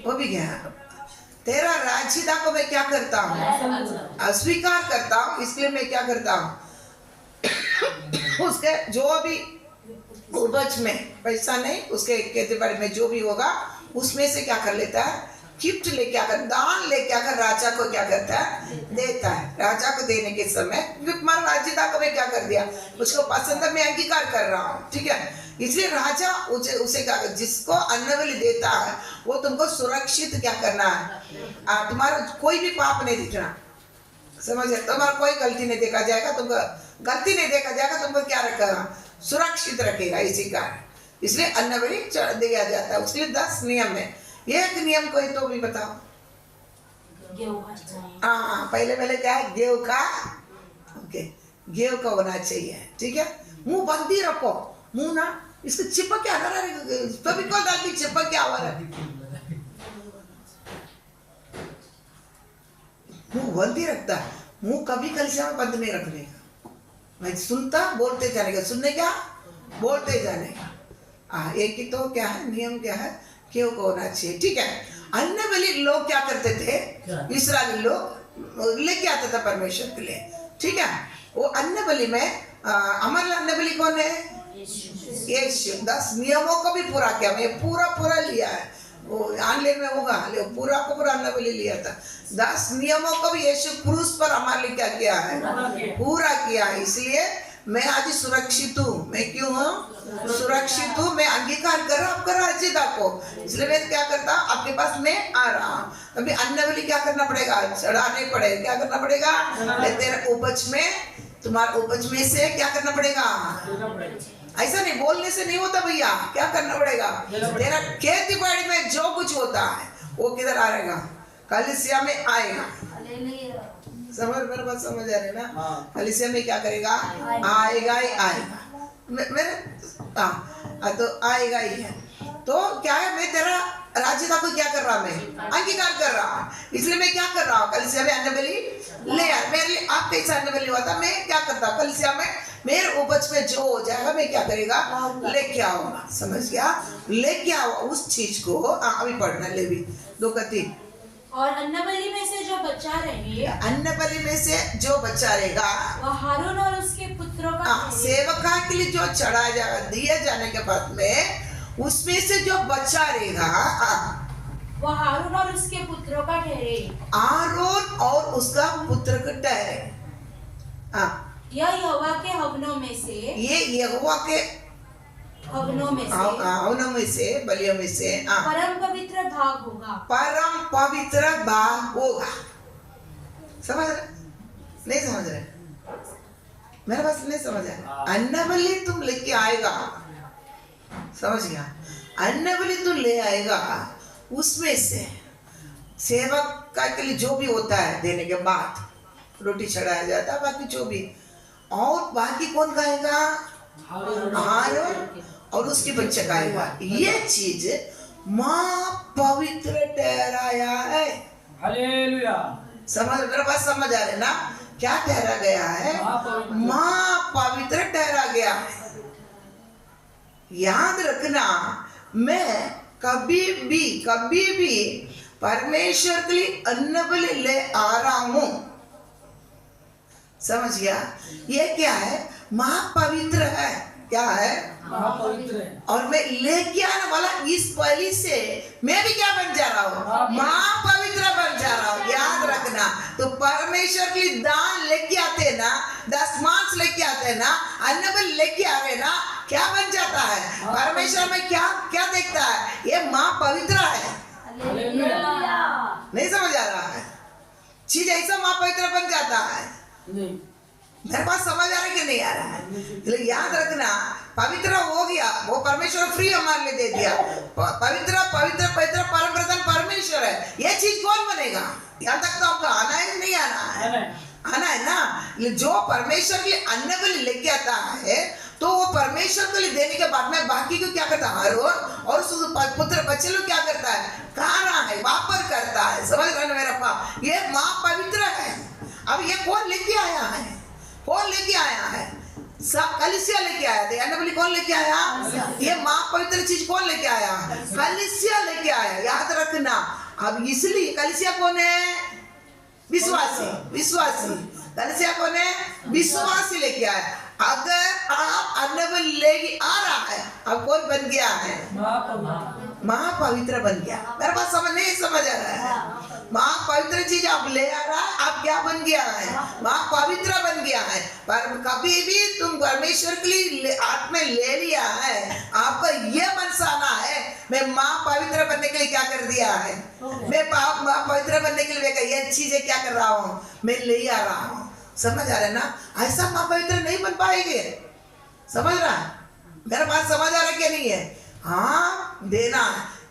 वो भी क्या, तेरा राजहिता को मैं क्या करता हूँ, अस्वीकार करता हूँ, इसलिए मैं क्या करता हूँ, उसके जो भी उपज में, पैसा नहीं, उसके खेती बाड़ी में जो भी होगा उसमें से क्या कर लेता है, गिफ्ट लेके आकर, दान लेके आकर राजा को क्या करता है, देता है। राजा को देने के समय तुम्हारा राज्यता को मैं क्या कर दिया, उसको पसंद है, मैं अंगीकार कर रहा हूँ, ठीक है। इसलिए राजा उसे क्या कर, जिसको अन्न बलि देता है वो तुमको सुरक्षित क्या करना है, तुम्हारा कोई भी पाप नहीं दिखना, समझे, तुम्हारा कोई गलती नहीं देखा जाएगा, तुमको गलती नहीं देखा जाएगा, तुमको क्या रखेगा, सुरक्षित रखेगा। इसी कारण इसलिए अन्न बलि दिया जाता है। उसके लिए 10 नियम है। एक नियम कोई तो भी बताओ। हाँ, पहले क्या है, गेहूं का, ओके, गेहूं का होना चाहिए, ठीक है। मुंह बंद ही रखो, मुंह ना इसको चिपक के आना, फेविकॉल डाल के चिपक के आवा रहा, मुंह बंद ही रखता है, मुंह कभी कलिसिया में बंद नहीं रखने का, मैं सुनता बोलते जाने का, सुनने क्या बोलते जाने का। एक ही तो क्या है नियम, क्या है, क्यों को होना चाहिए, ठीक है। अन्न बलि लोग क्या करते थे, इस्राएली लोग लेके आते थे परमेश्वर के लिए, ठीक है। वो अन्न बलि में हमारे अन्न बलि कौन है, यीशु। 10 नियमों को भी पूरा किया, मैं पूरा लिया है, वो ऑनलाइन में होगा, पूरा को पूरा अन्न बलि लिया था। 10 नियमों को भी यीशु क्रूस पर हमारे लिए क्या किया है, पूरा किया है। इसलिए मैं आज सुरक्षित हूँ। मैं क्यों हूँ सुरक्षित हूँ, मैं अंगीकार कर रहा हूँ आपका राज्यता को, इसलिए मैं क्या करता हूँ, आपके पास मैं आ रहा हूँ। अभी अन्न बलि क्या करना पड़ेगा, चढ़ाने पड़ेगा, क्या करना पड़ेगा, तेरे उपज में, तुम्हारे उपज में से क्या करना पड़ेगा, ऐसा नहीं बोलने से नहीं होता भैया, क्या करना पड़ेगा, तेरा खेती बाड़ी में जो कुछ होता है वो किधर आएगा, कलीसिया में आएगा। समझ, मेरे बात समझ आ रही है ना, कलीसिया में क्या करेगा, आएगा ही आएगा, मेरे तो आएगा ही है। तो क्या है, मैं तेरा राज्यता को क्या कर रहा, मैं अंगीकार कर रहा, इसलिए मैं क्या कर रहा हूँ, कलीसिया में अन्न बलि ले आ, मेरे लिए आप कैसा अन्न बलि हुआ था, मैं क्या करता हूँ, कलीसिया में मेरे उपज में जो हो जाएगा मैं क्या करेगा, लेके आऊंगा, समझ गया, लेके आओ उस चीज को। अभी पढ़ना ले भी 2:3। और अन्न बलि में से जो बचा रहे, अन्न बलि में से जो बचा रहेगा वह हारून और उसके पुत्रों का, सेवका के लिए जो चढ़ाया जाएगा, दिए जाने के बाद में उसमें से जो बचा रहेगा वह हारून और उसके पुत्रों का ठहरे, आरोन और उसका पुत्र का ठहरे। यह यहोवा के हवनों में से, ये यहोवा के हवनों में से बलियों में से परम पवित्र भाग होगा, परम पवित्र भाग होगा। समझ रहे, नहीं समझ रहे, मेरा बात नहीं समझ रहा। अन्न बलि तुम लेके आएगा, समझ गया, अन्न बलि तुम ले आएगा, उसमें से सेवक का के लिए जो भी होता है देने के बाद रोटी चढ़ाया जाता है, बाकी जो भी, और बाकी कौन खाएगा, हारून और उसके बच्चे खाएगा। ये चीज माँ पवित्र ठहराया है। हालेलुया। समझ, मेरा बात समझ आ रहे ना, क्या ठहरा गया है, माँ पवित्र ठहरा गया है। याद रखना, मैं कभी भी परमेश्वर के लिए अन्न बलि ले आ रहा हूं, समझ गया। ये क्या है, महापवित्र है, क्या है, महापवित्र है। और मैं लेके आने वाला इस बलि से मैं भी क्या बन जा रहा हूँ, महापवित्र बन जा रहा हूँ। याद रखना, तो परमेश्वर के लिए दान लेके आते ना, 10 मांस लेके आते ना, अन्न बलि लेके आ रहे ना, क्या बन जाता है, परमेश्वर में क्या क्या देखता है, ये महापवित्र है। नहीं समझ आ रहा है, चीज ऐसा महापवित्र बन जाता है। मेरे पास समझ आ रहा है कि नहीं आ रहा है, तो याद रखना, पवित्र हो गया, वो परमेश्वर फ्री हमारे लिए दे दिया। पवित्र पवित्र पवित्र परम प्रधान परमेश्वर है, ये चीज कौन बनेगा, यहाँ तक तो आपका आना है, नहीं आना है, आना है ना। जो परमेश्वर के लिए अन्न बलि लेके आता है, तो वो परमेश्वर के लिए देने के बाद में बाकी को क्या करता है, हारून और पुत्र बच्चे लोग क्या करता है, खाना है, वापर करता है। समझ रहे मेरा पाप, ये माँ पवित्र है। अब ये कौन लेके आया है, कौन लेके आया है, सब कलीसिया लेके आया था। अन्न बलि कौन लेके आया, ये माँ पवित्र चीज कौन लेके आया, कलीसिया लेके आया। याद रखना, अब इसलिए कलीसिया कौन है, विश्वासी, विश्वासी। कलीसिया कौन है, विश्वासी लेके आया। अगर आप अन्न बलि लेके आ रहा है, अब कौन बन गया है, महापवित्र बन गया। मेरे पास समझ नहीं समझ आ रहा है। महापवित्र चीज आप ले आ रहा है, आप क्या बन गया है? महापवित्र बन गया है। पर कभी भी तुम परमेश्वर के लिए हाथ में ले लिया है, आपका ये मनसाना है मैं महापवित्र बनने के लिए क्या कर दिया है, मैं महापवित्र बनने के लिए ये चीजें क्या कर रहा हूँ, मैं ले आ रहा हूँ। समझ आ रहा है ना? ऐसा महापवित्र नहीं बन पाएंगे। समझ रहा है? मेरे पास समझ आ रहा है क्या नहीं है? हाँ, देना,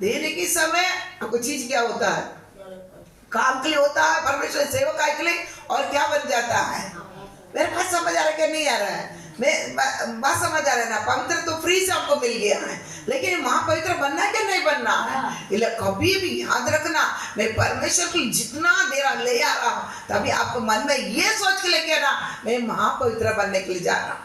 देने के समय कुछ चीज क्या होता है, काम के लिए होता है, परमेश्वर सेवक के लिए, और क्या बन जाता है। मेरे पास समझ आ रहा है क्या नहीं आ रहा है? मैं बात समझ आ रहा है ना? पवित्र तो फ्री से आपको मिल गया है, लेकिन महापवित्र बनना है क्या नहीं बनना है? इसलिए कभी भी याद रखना, मैं परमेश्वर की जितना देरा ले आ रहा हूँ, तभी आपको मन में ये सोच के लेके आना, मैं महापवित्र बनने के लिए जा रहा हूँ।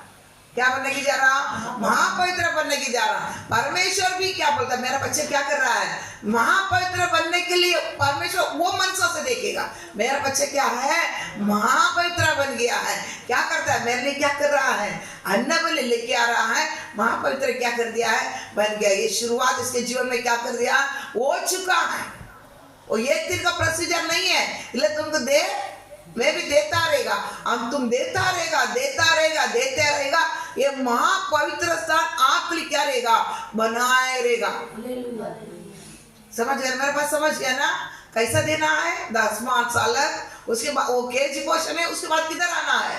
क्या बनने की जा रहा हूँ? महापवित्र बनने की जा रहा हूँ। परमेश्वर भी क्या बोलता है, मेरा बच्चा क्या कर रहा है? महापवित्र बनने के लिए परमेश्वर वो मनसा से देखेगा, मेरा बच्चा क्या है? महापवित्र बन गया है। क्या करता है? मेरे लिए क्या कर रहा है? अन्न बलि लेके आ रहा है। महापवित्र क्या कर दिया है? बन गया। ये शुरुआत इसके जीवन में क्या कर दिया? हो चुका है। वो एक दिन का प्रोसीजर नहीं है, इसलिए तुमको दे, मैं भी देता रहेगा, हम तुम देता रहेगा, देता रहेगा, देते रहेगा। ये महापवित्र स्थान आपके लिए क्या रहेगा? बनाए रहेगा। समझ गए? मेरे पास समझ गया ना? कैसा देना है? 10वां सालक, उसके बाद वो केजी पोषण है, उसके बाद किधर आना है?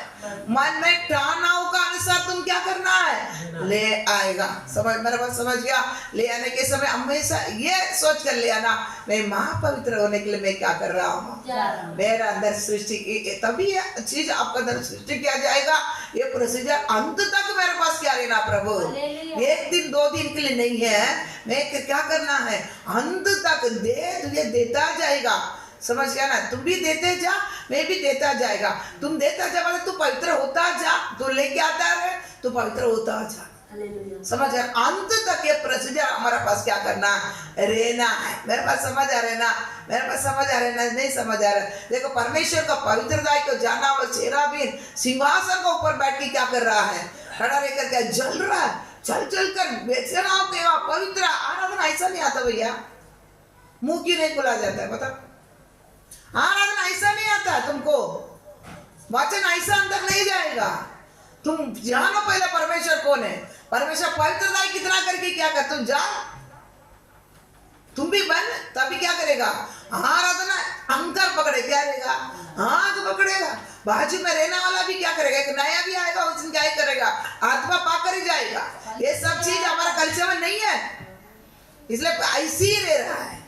मन में ठानाव का अनुसार तुम क्या करना है? ले आएगा। समझ, मेरे पास समझ गया? ले आने के समय हमेशा ये सोच कर ले आना, मैं महापवित्र होने के लिए मैं क्या कर रहा हूँ? मेरा अंदर सृष्टि की, तभी ये चीज आपका अंदर सृष्टि किया जाएगा। ये प्रोसीजर अंत तक मेरे पास क्या रहना प्रभु? एक दिन 2 दिन के लिए नहीं है, मैं क्या करना है? अंत तक दे, तुझे देता जाएगा। समझ गया ना? तुम भी देते जा, मैं भी देता जाएगा। तुम देता जा मतलब तू पवित्र होता जा, तू लेके आता है, तू पवित्र होता जा। समझ गया? अंत तक ये प्रोसीजर हमारे पास क्या करना रहना है। मेरे पास समझ आ रहा है ना? मेरे पास समझ आ रहा है ना? नहीं समझ आ रहा है? देखो, परमेश्वर का पवित्रता को जाना हुआ चेराबीन सिंहासन के ऊपर बैठ के क्या कर रहा है? खड़ा रहकर क्या जल रहा है? चल चल कर बेचना हो पवित्र आराधना। ऐसा नहीं आता भैया, मुंह की नहीं खुला जाता है। बता, आराधना ऐसा नहीं आता तुमको, वचन ऐसा अंदर नहीं जाएगा। तुम जानो पहले परमेश्वर कौन है, परमेश्वर पवित्रता कितना करके क्या कर, तुम जान, तुम भी बन, तभी क्या करेगा? आराधना अंकर पकड़े क्या करेगा? हाथ पकड़ेगा। बाजू में रहने वाला भी क्या करेगा? एक नया भी आएगा, उस दिन क्या करेगा? आत्मा पाकर ही जाएगा। ये सब चीज हमारा कल्चर में नहीं है, इसलिए ऐसे ही रह रहा है।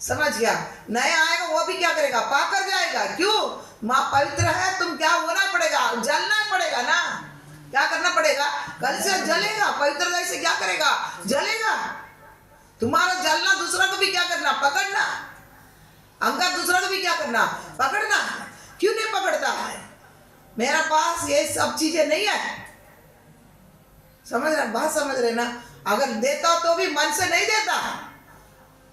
समझ गया? नया आएगा वो भी क्या करेगा? पाकर जाएगा। क्यों? माँ पवित्र है, तुम क्या होना पड़ेगा? जलना पड़ेगा ना। क्या करना पड़ेगा? कल से जलेगा, पवित्रता से क्या करेगा? जलेगा। तुम्हारा जलना दूसरा को भी क्या करना? पकड़ना। अंकर दूसरा को भी क्या करना? पकड़ना। क्यों नहीं पकड़ता है? मेरा पास ये सब चीजें नहीं है। समझ रहे? बात समझ रहे ना? अगर देता तो भी मन से नहीं देता,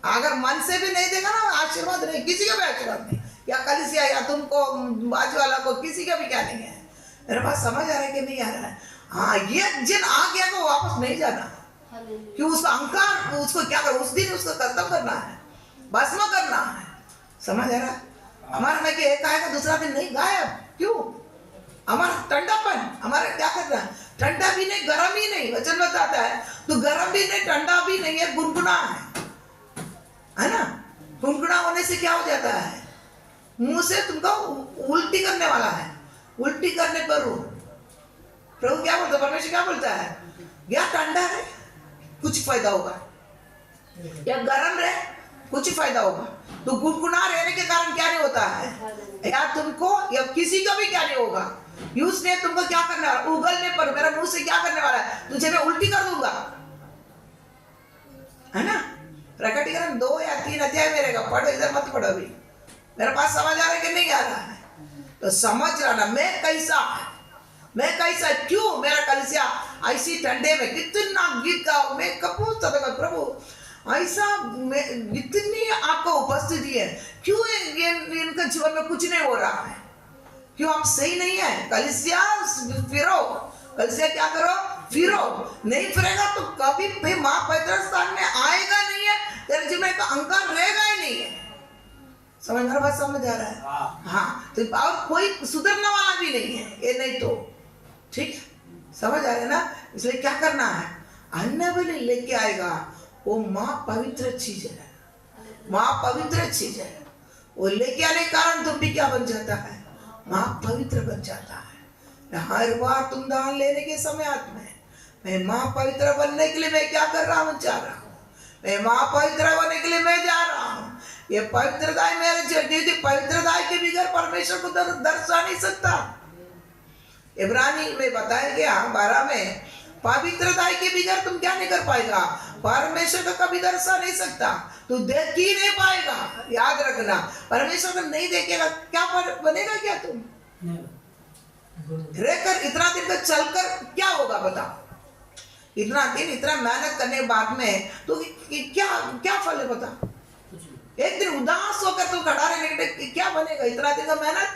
अगर मन से भी नहीं देगा ना, आशीर्वाद नहीं, किसी का भी आशीर्वाद नहीं, या कलिसिया या तुमको बाजू वाला को, किसी का भी क्या नहीं है। मेरे पास समझ आ रहा है कि नहीं आ रहा है? हाँ, ये जिन आ गया को वापस नहीं जाना, क्यों? उसका अहंकार उसको क्या कर, उस दिन उसको खत्म करना है, भस्म करना है। समझ आ रहा है? हमारा में कि एक आएगा दूसरा दिन नहीं, गायब। क्यों? हमारा ठंडापन, हमारा क्या करना है? ठंडा भी नहीं, गर्म ही नहीं। वचन बताता है तो गर्म भी नहीं, ठंडा भी नहीं है, गुनगुना है ना? गुनगुना होने से क्या हो जाता है? मुंह से तुमको उल्टी करने वाला है, उल्टी करने पर प्रभु क्या बोलता है? परमेश्वर क्या बोलता है? या ठंडा है कुछ फायदा होगा, या गर्म रहे कुछ फायदा होगा। तो गुनगुना रहने के कारण क्या नहीं होता है? या तुमको या किसी को भी क्या नहीं होगा, उसने तुमको क्या करने वाला? उगलने पर मेरा मुंह से क्या करने वाला है? तुझे मैं उल्टी कर दूंगा, है ना? प्रकटीकरण 2 या 3 अध्याय में रहेगा, पढ़ो, इधर मत पढ़ो अभी। मेरे पास समझ आ रहा है कि नहीं आ रहा है? तो समझ रहा ना, मैं कैसा, मैं कैसा, क्यों मेरा कलिसिया ऐसी ठंडे में कितना गीत का, मैं कब पूछता था प्रभु ऐसा इतनी आपको उपस्थिति है, क्यों इनका जीवन में कुछ नहीं हो रहा है? क्यों आप सही नहीं है? कलिसिया फिरो, कलिसिया क्या करो? फिरो। नहीं फिरेगा तो कभी भी महापवित्र स्थान में आएगा नहीं है, तेरे जीवन में अहंकार रहेगा ही नहीं है। समझ मेरा बात समझ आ रहा है? हाँ, तो और कोई सुधरने वाला भी नहीं है ये, नहीं तो ठीक है, समझ आ रहा है ना? इसलिए क्या करना है, अन्न बलि लेके आएगा, वो माँ पवित्र चीज है, माँ पवित्र चीज है, वो लेके आने के कारण तुम भी क्या बन जाता है, माँ पवित्र बन जाता है। हर बार तुम दान लेने के समय आत्मा है, मैं माँ पवित्र बनने के लिए मैं क्या कर रहा हूँ, जा रहा हूँ, मैं माँ पवित्र बनने के लिए मैं जा रहा हूँ। ये पवित्रता मेरे जीवन, पवित्रता के बगैर परमेश्वर को दर्शा नहीं सकता। इब्रानी में बताया गया 12 में, पवित्रता के बगैर तुम क्या नहीं कर पाएगा, परमेश्वर को कभी दर्शा नहीं सकता, तू देख ही नहीं पाएगा। याद रखना, परमेश्वर को नहीं देखेगा क्या बनेगा, क्या तुम रहकर इतना दिन तक चलकर क्या होगा बताओ? इतना दिन इतना मेहनत करने के बाद में तो क्या क्या फल है बताओ? एक दिन उदास होकर तुम खड़ा रहने के क्या बनेगा? इतना दिन का मेहनत,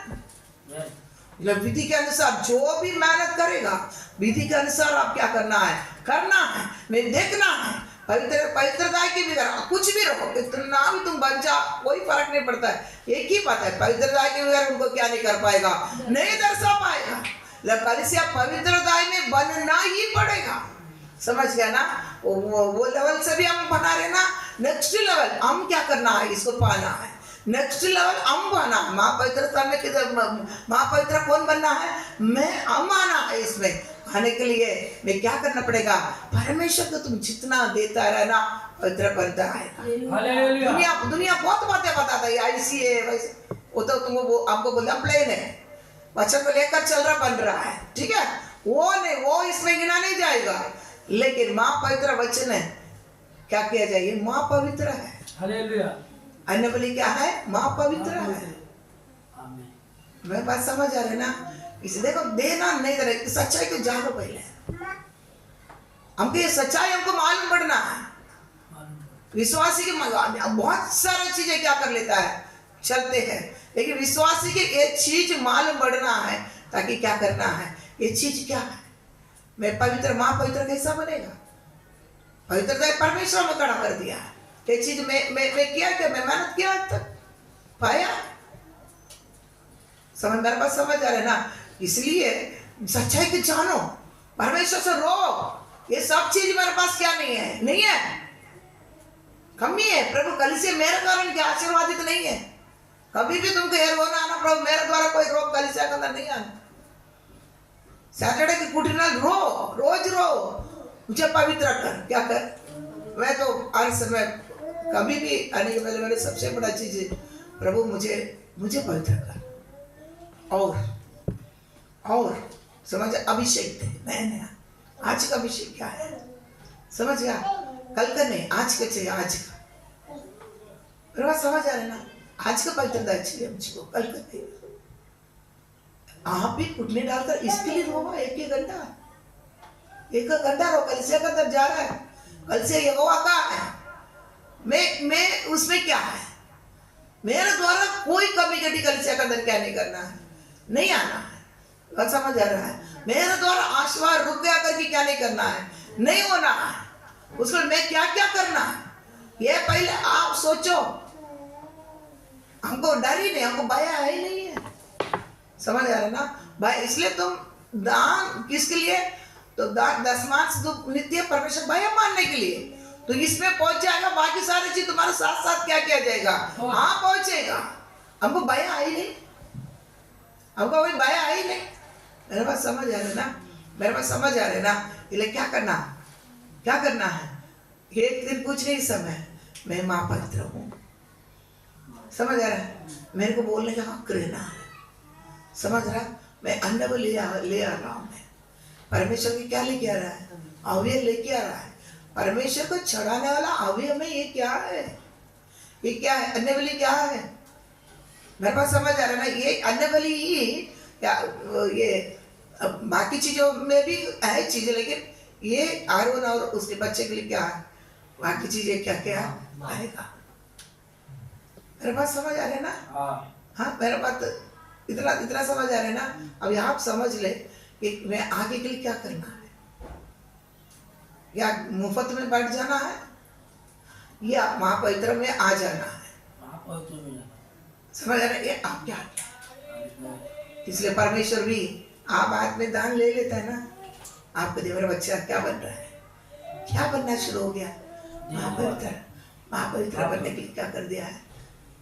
विधि के अनुसार जो भी मेहनत करेगा, विधि के अनुसार आप क्या करना है, करना है, मैं देखना है। पवित्रता की भी कुछ भी रहो, कितना भी तुम बन जा, कोई फर्क नहीं पड़ता है। एक ही बात है, पवित्रता के बगैर उनको क्या नहीं कर पाएगा, नहीं दर्शा पाएगा। कलीसिया पवित्रता में बनना ही पड़ेगा, समझ गया ना? वो लेवल से भी हम बना रहे ना, नेक्स्ट लेवल हम क्या करना है, इसको पाना है, नेक्स्ट लेवल हम पाना है। माँ पवित्र करने के, माँ पवित्र कौन बनना है, मैं हम आना है। इसमें आने के लिए मैं क्या करना पड़ेगा, परमेश्वर को तुम जितना देता रहना, पवित्र बनता है। दुनिया बहुत बातें बताता है, ऐसी है वैसे, वो तो तुमको वो हमको बोला प्लेन है, वचन को लेकर चल रहा बन रहा है, ठीक है, वो नहीं, वो इसमें गिना नहीं जाएगा। लेकिन माँ पवित्र वचन है, क्या किया जाए, माँ पवित्र है। हालेलुया। अन्न बलि क्या है, माँ पवित्र है। मैं बात समझ आ रहे ना? इसे देखो, देना नहीं दे रहे, सच्चाई को जानो पहले, हमको ये सच्चाई हमको मालूम पड़ना है। विश्वासी के बहुत सारी चीजें क्या कर लेता है, चलते हैं, लेकिन विश्वासी के ये चीज मालूम पड़ना है, ताकि क्या करना है, ये चीज क्या है, मैं पवित्र, माँ पवित्र कैसा बनेगा? पवित्रता परमेश्वर में खड़ा कर दिया है। ये चीज मैं किया क्या, मैं मेहनत किया आज तक पाया? समझ मेरे पास समझ आ रहे ना? इसलिए सच्चाई को जानो, परमेश्वर से रो, ये सब चीज मेरे पास क्या नहीं है, नहीं है, कमी है। प्रभु कलीसिया मेरे कारण क्या आशीर्वादित नहीं है। कभी भी तुमको ये रोना आना, प्रभु मेरे द्वारा कोई रोग कलीसिया के अंदर नहीं आना। सैटरडे की कुटिनल रो, रोज रो, मुझे पवित्र कर, क्या कर? मैं तो हर समय कभी भी आने के पहले मेरे सबसे बड़ा चीज है, प्रभु मुझे पवित्र कर, और समझ, अभिषेक दे नया नया। आज का अभिषेक क्या है, समझ गया? कल का नहीं, आज का चाहिए, आज का। मेरे बात समझ आ रहे ना? आज का पवित्रता चाहिए मुझको, कल का नहीं। आप भी कुटने डालकर इसके लिए रो, एक घंटा रो, कलीसिया का अंदर जा रहा है, कलीसिया यहोवा का है, मैं उसमें क्या है, मेरे द्वारा कोई कमी घटी कलीसिया के अंदर क्या नहीं करना है, नहीं आना है। बात समझ आ रहा है? मेरे द्वारा आशीर्वाद रुक गया करके क्या नहीं करना है, नहीं होना है। उसको मैं क्या क्या करना है, ये पहले आप सोचो। हमको डर ही नहीं, हमको भय है ही नहीं है, समझ आ रहा है ना भाई? इसलिए तुम दान किसके लिए, तो दान दशमांश तो नित्य परमेश्वर भय मानने के लिए, तो इसमें पहुंच जाएगा, बाकी सारी चीज तुम्हारे साथ साथ क्या किया जाएगा, हाँ पहुंचेगा। हमको भय आई नहीं, हमको कोई भय आई नहीं। मेरे पास समझ आ रहे ना, मेरे पास समझ आ रहे ना? इसलिए क्या करना है, एक दिन कुछ नहीं समय, मैं माँ पवित्र हूँ, समझ आ रहा है? मेरे को बोलने का हक रहना है, समझ रहा? मैं अन्न को ले आ रहा हूँ, मैं परमेश्वर की क्या लेके आ रहा है, अवयव लेके आ रहा है। परमेश्वर को चढ़ाने वाला अवयव में ये क्या है, ये क्या है, अन्न बलि क्या है? मेरे पास समझ आ रहा है ना? ये अन्न बलि ही क्या, ये बाकी चीजों में भी है चीजें, लेकिन ये आरोन और उसके बच्चे के लिए क्या है, बाकी चीजें क्या क्या आएगा। मेरे पास समझ आ रहे है ना? हाँ, मेरे बात इतना समझ आ रहे है ना? अब आप समझ ले कि मैं आगे के लिए क्या करना है, या मुफ्त में बैठ जाना है, ये आप महापवित्र में आ जाना है, समझ रहे? ये आप क्या, इसलिए परमेश्वर भी आप हाथ में दान ले लेता है ना, आपको देव बच्चा क्या बन रहा है, क्या बनना शुरू हो गया, महापवित्र। महापवित्र बनने के लिए क्या कर दिया है,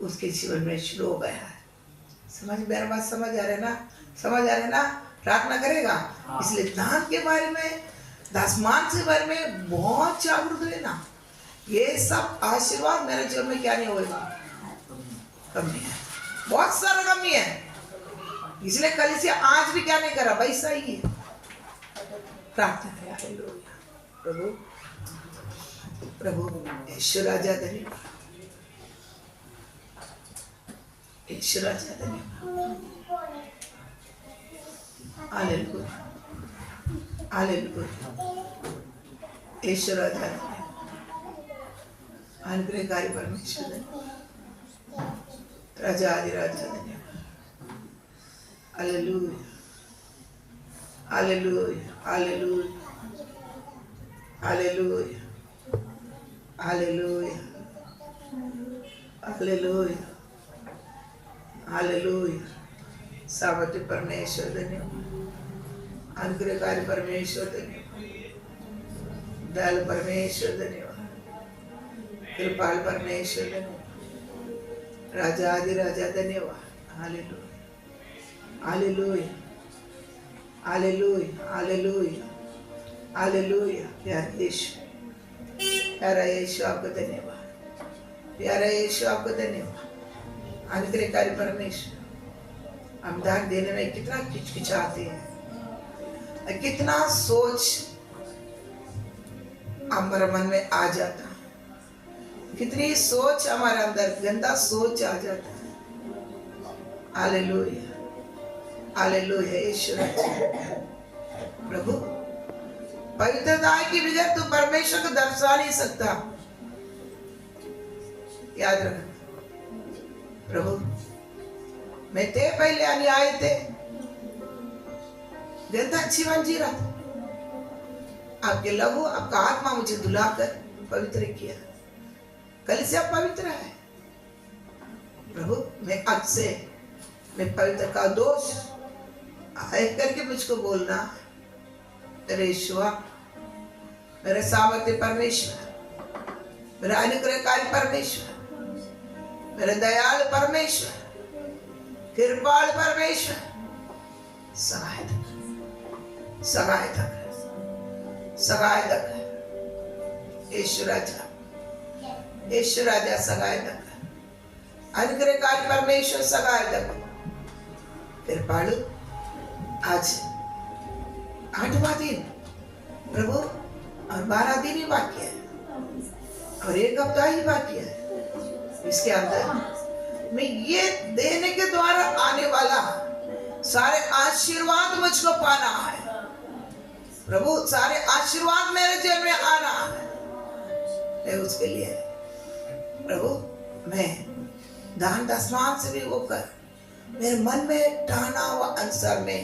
उसके जीवन में शुरू हो गया है। समझ, मेरा बात समझ आ रहा है ना, समझ आ रहा है ना? प्रार्थना करेगा। इसलिए दान के बारे में, दासमान के बारे में बहुत जागरूक रहना। ये सब आशीर्वाद मेरे जीवन में क्या नहीं होगा, कमी है, बहुत सारा कमी है। इसलिए कल से आज भी क्या नहीं करा, वैसा ही है। प्रार्थना करें, हालेलुया। प्रभु, प्रभु ईश्वर राजा धन्यवाद, ईश्वर राजा धन्यवाद, हालेलुया, हालेलुया, ईश्वर राजा धन्यवाद, अनुग्रहकारी परमेश्वर धन्यवाद, राजा आदिराजा धन्यवाद, hallelujah, hallelujah, hallelujah, hallelujah, hallelujah, hallelujah, hallelujah. सामर्थ्य परमेश्वर धन्यवाद, अनुग्रहकारी परमेश्वर धन्यवाद, दयालु परमेश्वर धन्यवाद, कृपाल परमेश्वर धन्यवाद, राजा आदिराजा धन्यवाद। Hallelujah, hallelujah, hallelujah, hallelujah, hallelujah. प्यारे यीशु, प्यारा यीशु आपको धन्यवाद, प्यारा यीशु आपको धन्यवाद, अनुग्रहकारी परमेश्वर। हम दान देने में कितना हिचकिचाते हैं, कितना सोच हमारे मन में आ जाता है, कितनी सोच हमारे अंदर गंदा सोच आ जाता है। हालेलुया, हालेलुया, ईश्वर प्रभु। पवित्रता के बगैर तू परमेश्वर को दर्शा नहीं सकता, याद रखना प्रभु। मैं ते पहले आने आए थे, गंदा जीवन जी रहा था, आपके लहू, आपका आत्मा मुझे धुलाकर पवित्र किया। कल से आप पवित्र है प्रभु। मैं आज से मैं पवित्र का दोष आए करके मुझको बोलना, मेरे ईश्वर, मेरे सामर्थ्य परमेश्वर, मेरा अनुग्रहकारी परमेश्वर, मेरे दयालु परमेश्वर, कृपाल परमेश्वर, सहायता कर, सहायता कर, सहायता कर। ईश्वर राजा, ईश्वर राजा सहायता कर, अनुग्रहकारी परमेश्वर सहायता कर। कृपालु, आज 8वां दिन प्रभु, और 12 दिन ही बाकी है, और 1 हफ्ता ही बाकी है। इसके अंदर मैं ये देने के द्वारा आने वाला सारे आशीर्वाद मुझको पाना है प्रभु। सारे आशीर्वाद मेरे जीवन में आना है। मैं उसके लिए प्रभु, मैं दान दशमान से भी होकर मेरे मन में टाना हुआ अनुसार में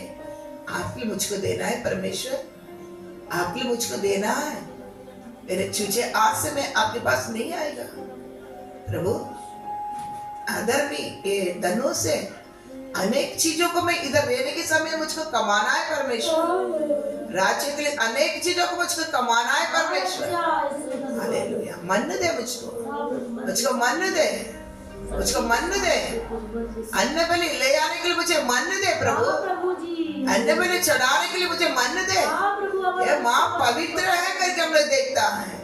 आपके मुझको देना है परमेश्वर, आपके मुझको देना है। मेरे चूचे आज से मैं आपके पास नहीं आएगा प्रभु। अदर भी ये धनों से अनेक चीजों को मैं इधर रहने के समय मुझको कमाना है परमेश्वर। राज्य के लिए अनेक चीजों को मुझको कमाना है परमेश्वर। हालेलुया। मन दे मुझको, मुझको मन दे, मुझको मन दे। अन्न बलि ले आने के लिए मुझे मन दे प्रभु। अन्न बलि चढ़ाने के लिए मुझे मन दे। ये माँ पवित्र है करके हम लोग देखता है।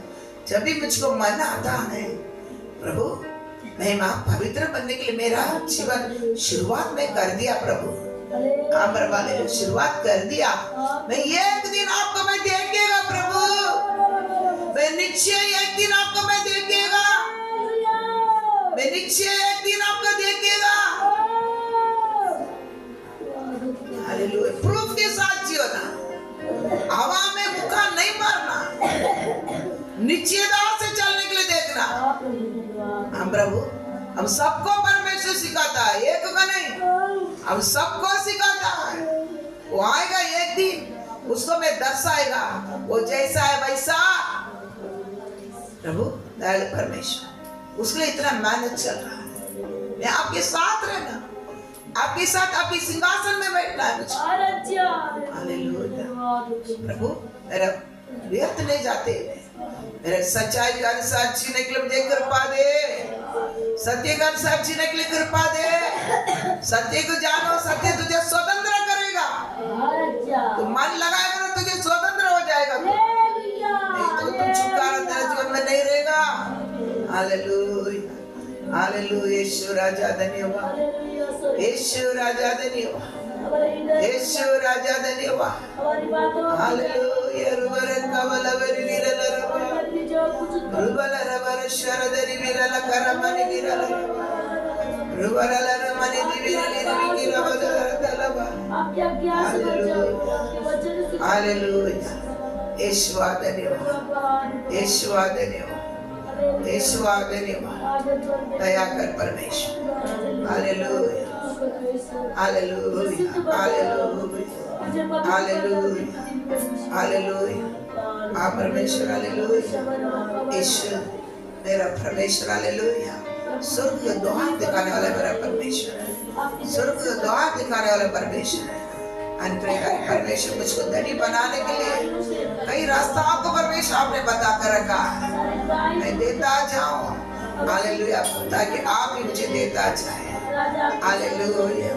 जब भी मुझको मन आता है प्रभु, मैं माँ पवित्र बनने के लिए मेरा जीवन शुरुआत में कर दिया प्रभु। आमर वाले ने शुरुआत कर दिया। मैं एक दिन आपको मैं देखेगा प्रभु। मैं निश्चय एक दिन आपको मैं देखेगा। मैं निश्चय एक दिन आपको देखेगा। हालेलुया। प्रूफ के साथ जीना, हवा में मुक्का नहीं मारना, निश्चयता से चलने के लिए देखना। हम प्रभु, हम सबको परमेश्वर सिखाता है, एक का नहीं, हम सबको सिखाता है। वो आएगा एक दिन, उसको मैं दर्शाएगा, वो जैसा है वैसा प्रभु। दयालु परमेश्वर, उसके लिए इतना मेहनत चल रहा है। मैं आपके साथ रहना, आपके साथ आपके सिंहासन में बैठना है मुझे। हालेलुया। प्रभु मेरा व्यर्थ नहीं जाते, मेरे सच्चाई का अनुसार जीने के लिए मुझे कृपा दे, सत्य का अनुसार जीने के लिए कृपा दे। सत्य को जानो, सत्य तुझे स्वतंत्र करेगा। तू मन लगाएगा ना तुझे स्वतंत्र हो जाएगा। नहीं तो तुम छुटकारा तेरे जीवन में नहीं रहेगा। Hallelujah, hallelujah. यीशु राजा धन्यवाद, यीशु राजा धन्यवाद, यीशु राजा धन्यवाद। हालेलुया। रुबर कवल वरी विरल रवा, रुबर रबर शरदरी विरल करमनि विरल, रुबर लरमनि विरल विरल रवा। हालेलुया। यीशु धन्यवाद, यीशु धन्यवाद, यीशु धन्यवाद। दया कर परमेश्वर। Hallelujah, hallelujah, hallelujah, hallelujah, hallelujah. आप परमेश्वर, हालेलुया। यीशु मेरा परमेश्वर, हालेलुया। स्वर्ग का द्वार दिखाने वाला मेरा परमेश्वर है, स्वर्ग का द्वार दिखाने वाला परमेश्वर है। अनप्रकारी परमेश्वर मुझको धनी बनाने के लिए कई रास्ता आपको परमेश्वर आपने बता कर रखा है। मैं देता जाऊं, हालेलुया, ताकि आप ही मुझे देता जाए। हालेलुया।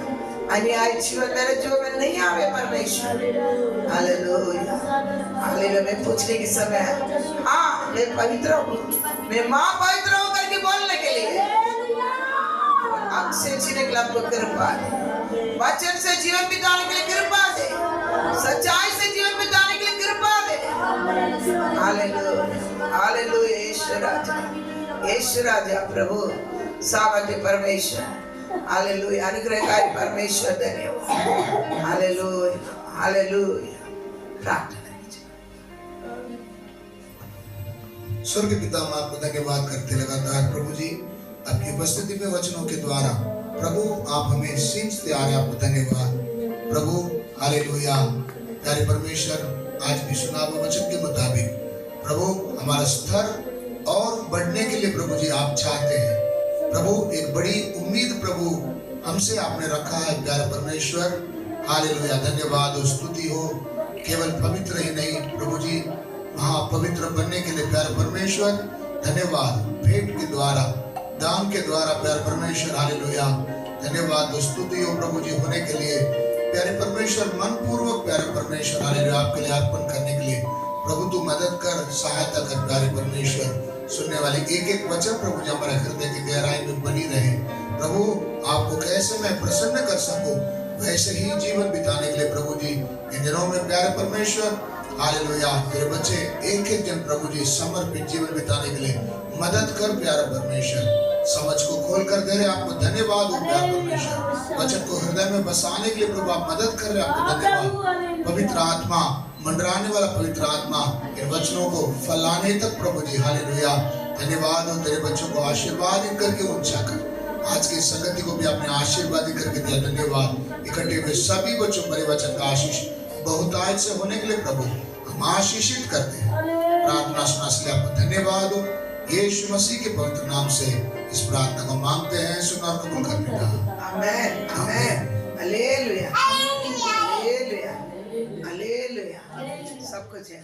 अन्याय जीवन मेरे जीवन में नहीं आवे परमेश्वर। Hallelujah, hallelujah. मैं पूछने के समय, हाँ मैं पवित्र हूँ, मैं माँ पवित्र हूँ करके बोलने के लिए अंग से जीने के लिए आपको कृपा दे, वचन से जीवन बिताने के लिए कृपा दे, सच्चाई से जीवन बिताने के लिए कृपा दे। Hallelujah, hallelujah. यीशु राजा, यीशु राजा, प्रभु सामर्थ्य परमेश्वर, हालेलुया। अनुग्रहकारी परमेश्वर धन्यवाद। Hallelujah, hallelujah. प्रार्थना कीजिए। स्वर्ग पिता, हम आपको धन्यवाद करते लगातार प्रभु जी आपकी उपस्थिति में वचनों के द्वारा प्रभु आप हमें सींचते आ रहे, आपको धन्यवाद प्रभु। हालेलुया। प्यारे परमेश्वर, आज भी सुना हुआ वचन के मुताबिक प्रभु हमारा स्तर और बढ़ने के लिए प्रभु जी आप चाहते हैं प्रभु। एक बड़ी उम्मीद प्रभु हमसे आपने रखा है प्यारे परमेश्वर। हालेलुया। धन्यवाद और स्तुति हो, केवल पवित्र ही नहीं प्रभु जी महापवित्र बनने के लिए प्यारे परमेश्वर धन्यवाद। भेंट के द्वारा, दान के द्वारा प्यारे परमेश्वर, हालेलुया, धन्यवाद और स्तुति हो प्रभु जी होने के लिए प्यारे परमेश्वर। मन पूर्वक प्यारे परमेश्वर, हालेलुया, आपके लिए अर्पण करने के लिए प्रभु तू मदद कर, सहायता कर प्यारे परमेश्वर। सुनने वाले एक एक वचन प्रभु जी हमारे हृदय की गहराई में बनी रहे प्रभु। आपको कैसे मैं प्रसन्न कर सकूं वैसे ही जीवन बिताने के लिए प्रभु जी इन दिनों में प्यारे परमेश्वर, हालेलुया, तेरे बच्चे एक एक दिन प्रभु जी समर्पित जीवन बिताने के लिए मदद कर प्यारे परमेश्वर। समझ को खोल कर दे रहे, आपको धन्यवाद हो प्यारे परमेश्वर। वचन को हृदय में बसाने के लिए प्रभु आप मदद कर रहे, आपको धन्यवाद। पवित्र आत्मा, मंडराने वाला पवित्र आत्मा इन वचनों को फैलाने तक प्रभु जी, हालेलुया, धन्यवाद हो। तेरे बच्चों को आशीर्वादित करके ऊंचा कर, आज की संगति को भी आपने आशीर्वादित करके दिया, धन्यवाद। इकट्ठे हुए सभी बच्चों पर वचन का आशीष बहुतायत से होने के लिए प्रभु हम आशीषित करते हैं। प्रार्थना सुना इसलिए आपको धन्यवाद हो। यीशु मसीह के पवित्र नाम से इस प्रार्थना को मांगते हैं, सुना और कबूल कर पिता। आमेन, आमेन, हालेलुया, हालेलुया, हालेलुया। सब कुछ है।